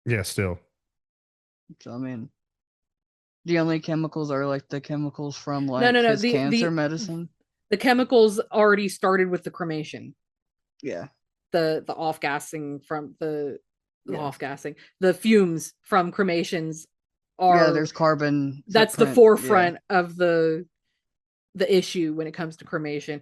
Yeah, still. So I mean, the only chemicals are like the chemicals from No, like no, no. his cancer medicine. The chemicals already started with the cremation. Yeah. The off gassing from Yeah. off gassing, the fumes from cremations Yeah, are there's carbon. that's the footprint, forefront of the issue when it comes to cremation.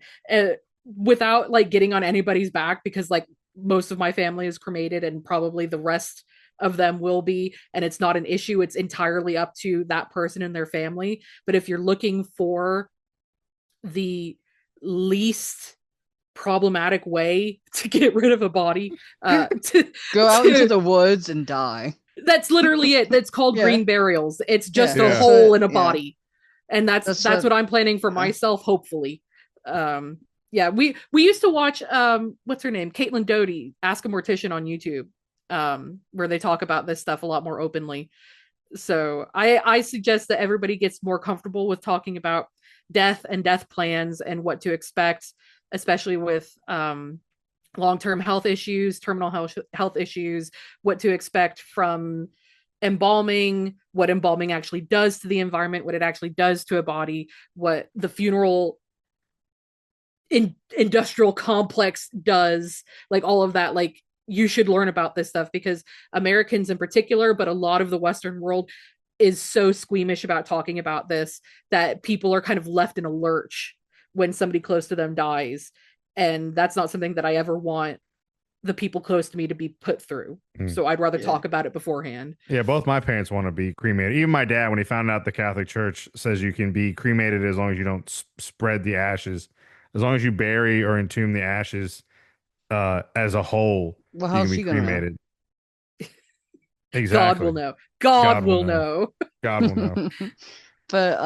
Without like getting on anybody's back, because like most of my family is cremated and probably the rest of them will be, and it's not an issue. It's entirely up to that person and their family. But if you're looking for the least problematic way to get rid of a body, Go out into the woods and die. That's literally it. That's called Yeah. green burials. It's just Yeah. a Yeah. hole in a Yeah. body. And that's what I'm planning for Yeah. myself, hopefully. Yeah, we used to watch what's her name? Caitlin Doty, Ask a Mortician on YouTube, where they talk about this stuff a lot more openly. So I suggest that everybody gets more comfortable with talking about death and death plans and what to expect, especially with long-term health issues, terminal health issues, what to expect from embalming, what embalming actually does to the environment, what it actually does to a body, what the funeral industrial complex does, like all of that. Like, you should learn about this stuff, because Americans in particular, but a lot of the Western world is so squeamish about talking about this that people are kind of left in a lurch when somebody close to them dies. And that's not something that I ever want the people close to me to be put through. Mm. So I'd rather Yeah. talk about it beforehand. Yeah, both my parents want to be cremated. Even my dad, when he found out the Catholic Church says you can be cremated as long as you don't spread the ashes, as long as you bury or entomb the ashes as a whole, Well, you how's can be she gonna know? cremated. God Exactly. will know. God will know. God will know. But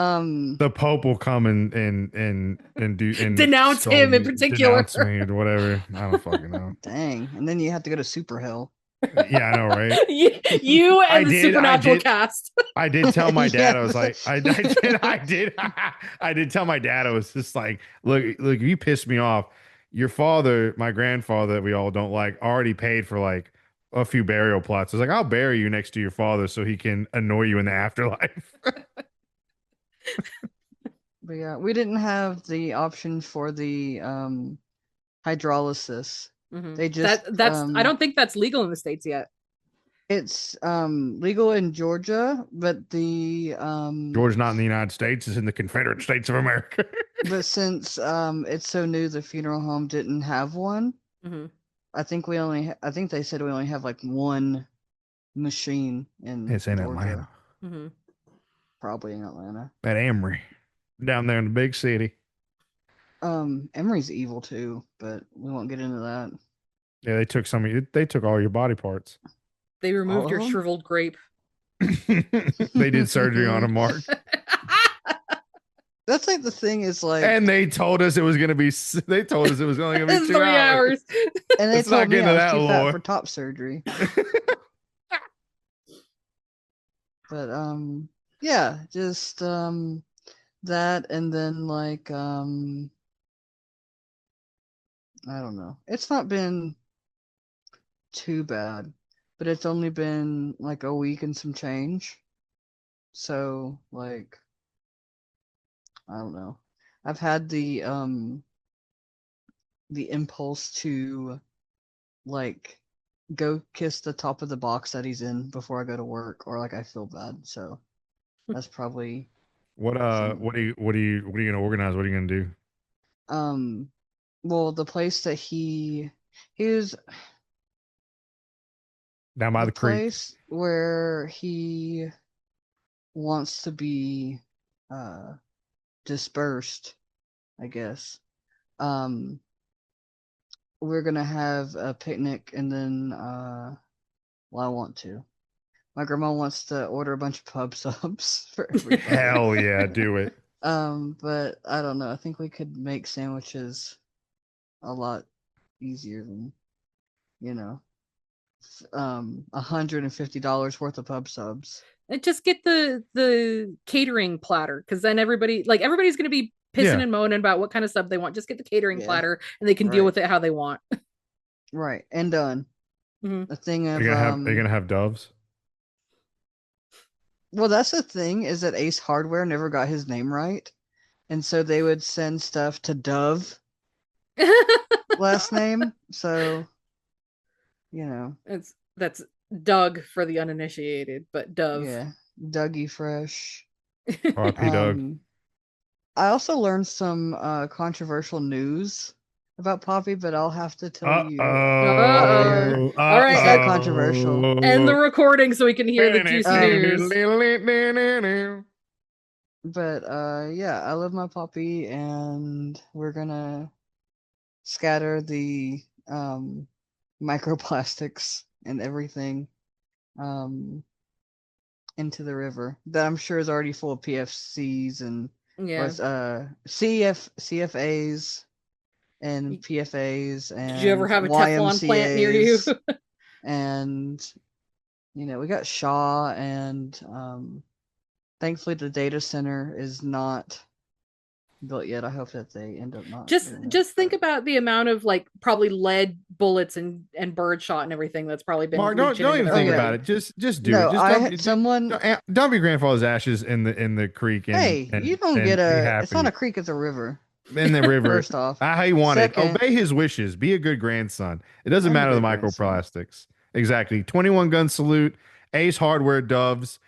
The Pope will come and do and Denounce stone him in me, particular. denounce me or whatever. I don't fucking know. dang, and then you have to go to super hell. Yeah, I know, right? You and the supernatural cast. I did tell my dad, Yeah. I was like, I did tell my dad, I was just like, look, if you piss me off, your father, my grandfather that we all don't like, already paid for like a few burial plots. I was like, I'll bury you next to your father so he can annoy you in the afterlife. But yeah, we didn't have the option for the hydrolysis. Mhm. They just that's I don't think that's legal in the States yet. It's legal in Georgia, but the Georgia's not in the United States, it's in the Confederate States of America. but since it's so new, the funeral home didn't have one. Mm-hmm. I think I think they said we only have like one machine in It's in Georgia. Atlanta. Mm-hmm. Probably in Atlanta. At Emory. Down there in the big city. Emory's evil too, but we won't get into that. Yeah, they took they took all your body parts. They All removed of your them? shriveled grape. They did surgery on him, Mark. That's like the thing is like, And they told us it was gonna be. They told us it was only gonna be 2 3 hours. and they let's not told me get I into was that too lore. fat for top surgery. But yeah, just that, and then like I don't know. It's not been too bad, but it's only been like a week and some change. So like I don't know. I've had the impulse to like go kiss the top of the box that he's in before I go to work, or like I feel bad. So that's probably What what are you gonna organize? What are you gonna do? well, the place that he was Down by the creek. place where he wants to be dispersed, I guess. We're gonna have a picnic, and then well, I want to. My grandma wants to order a bunch of pub subs for everybody. Hell yeah, do it. But I don't know. I think we could make sandwiches a lot easier than, you know, $150 worth of pub subs. And just get the catering platter, because then everybody's going to be pissing Yeah. and moaning about what kind of sub they want. Just get the catering Yeah. platter, and they can deal Right. with it how they want. Right, and done. Mhm. A thing of Are you gonna have doves? well, that's the thing, is that Ace Hardware never got his name right, and so they would send stuff to Dove last name. So, you know, That's Doug for the uninitiated, but Dove. yeah, Dougie Fresh. R.I.P. Doug. I also learned some controversial news about Poppy, but I'll have to tell you. Uh-oh. All right, It's not controversial. End the recording so we can hear the juicy news. But yeah, I love my Poppy, and we're gonna scatter the microplastics and everything into the river that I'm sure is already full of PFCs and Yeah. what's CFAs and PFAs and Did you ever have a Teflon plant near you? YMCAs. And you know, we got Shaw, and thankfully the data center is not built yet. I hope that they end up not just doing it, just think but- about the amount of like probably lead bullets and bird shot and everything that's probably been Mark, don't leaching even into think that about river. it. Just do No, it. Just I dump, had someone. dump your grandfather's ashes in the creek. And, Hey, and- you don't and get be it's not happy. a creek, it's a river. In the river. First off, How you want it. Second- Obey his wishes. Be a good grandson. It doesn't I'm a matter the good grandson. microplastics. Exactly. 21 gun salute. Ace Hardware doves.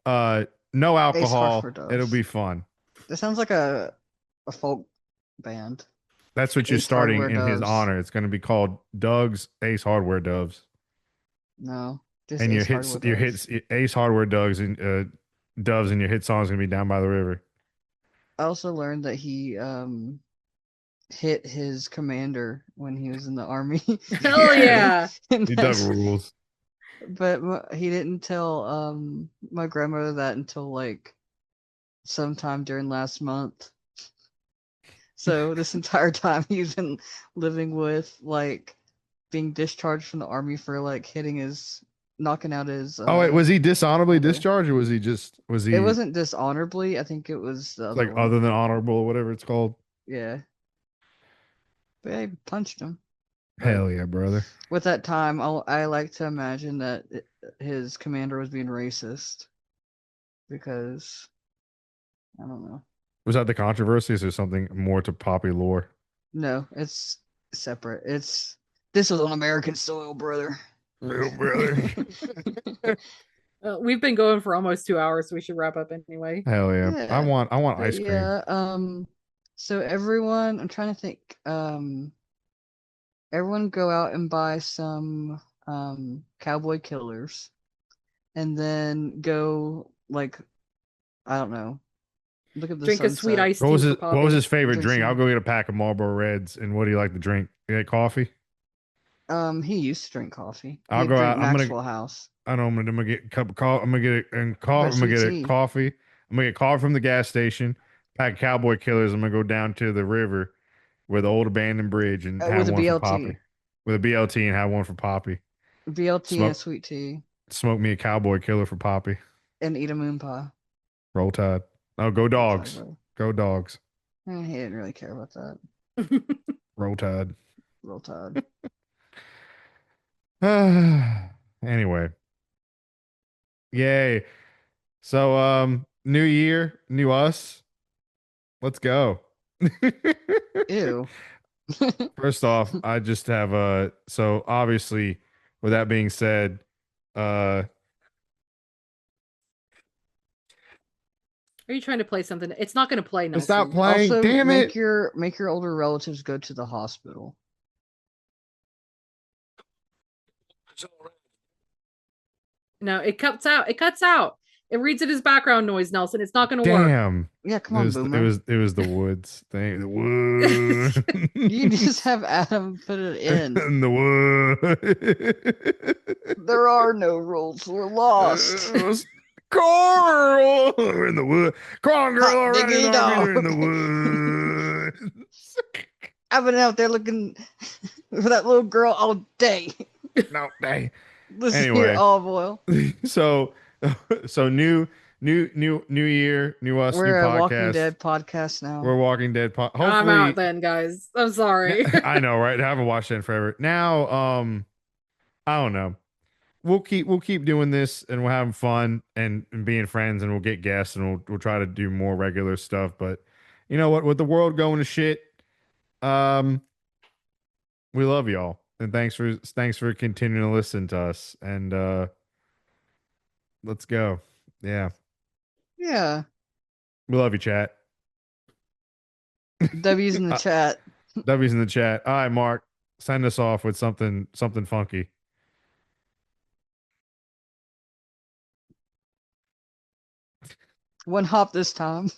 No alcohol. Hardware doves. It'll be fun. that sounds like a folk band. That's what you're Ace starting Hardware in his Doves. honor. It's going to be called Doug's Ace Hardware Doves. No, just And Ace Hardware your Doves. hits, Ace Hardware Doves and Doves, and your hit song is going to be Down by the River. I also learned that he hit his commander when he was in the army. Hell yeah. And He Doug that's- rules. But he didn't tell my grandmother that until like sometime during last month. So this entire time he's been living with like being discharged from the army for like knocking out his. Oh wait, was he dishonorably mother. discharged, or was he? It wasn't dishonorably. I think it was the other like one. other than honorable, or whatever it's called. Yeah. But I punched him. Hell yeah, brother. With that time, I like to imagine that his commander was being racist because I don't know. Was that the controversy? Is there something more to Poppy lore? No, it's separate. This was on American soil, brother. Little brother. We've been going for almost 2 hours, so we should wrap up anyway. Hell yeah. Yeah. I want But ice cream. yeah, so everyone, I'm trying to think, everyone go out and buy some cowboy killers and then go like I don't know. Look at the Drink a sweet sunset. iced tea. What was his favorite Drink drink? some- I'll go get a pack of Marlboro Reds. And what do you like to drink? You like coffee? He used to drink coffee. I'll He'd go drink out. I'm Maxwell House. I know I'm gonna get a cup of coffee. I'm gonna get I'm gonna get a tea. coffee. I'm gonna get coffee from the gas station. Pack of Cowboy Killers. I'm gonna go down to the river where the old abandoned bridge and have With a one for BLT. Poppy. With a BLT and have one for Poppy. BLT and sweet tea. Smoke me a Cowboy Killer for Poppy. And eat a moon pie. Roll Tide. Oh, go dogs. Go dogs. He didn't really care about that. Roll Tide. Roll Tide. Anyway. Yay. So new year, new us. Let's go. Ew. First off, I just have so obviously with that being said, Are you trying to play something? It's not going to play, Nelson. stop playing. Also, Damn make it. your older relatives go to the hospital. No, it cuts out. It cuts out. It reads it as background noise, Nelson. It's not going to work. Damn. Yeah, come on, Boomer. It was the woods thing. The wood. You just have Adam put it in. In the wood. There are no rules. We're lost. Carl, we're in the wood. Come on, girl, Hot already. diggity We're in dog. the woods. I've been out there looking for that little girl all day. No, day. Listen Anyway. here, olive oil. So new year, new us, We're new a podcast. Walking Dead podcast now. We're Walking Dead. Hopefully, I'm out then, guys. I'm sorry. I know, right? I haven't watched it in forever. Now, I don't know. We'll keep doing this, and we're having fun and being friends, and we'll get guests, and we'll try to do more regular stuff. But you know what? With the world going to shit, we love y'all, and thanks for continuing to listen to us. And let's go. Yeah, Yeah. we love you, chat. W's in the chat. W's in the chat. All right, Mark, send us off with something funky. One hop this time.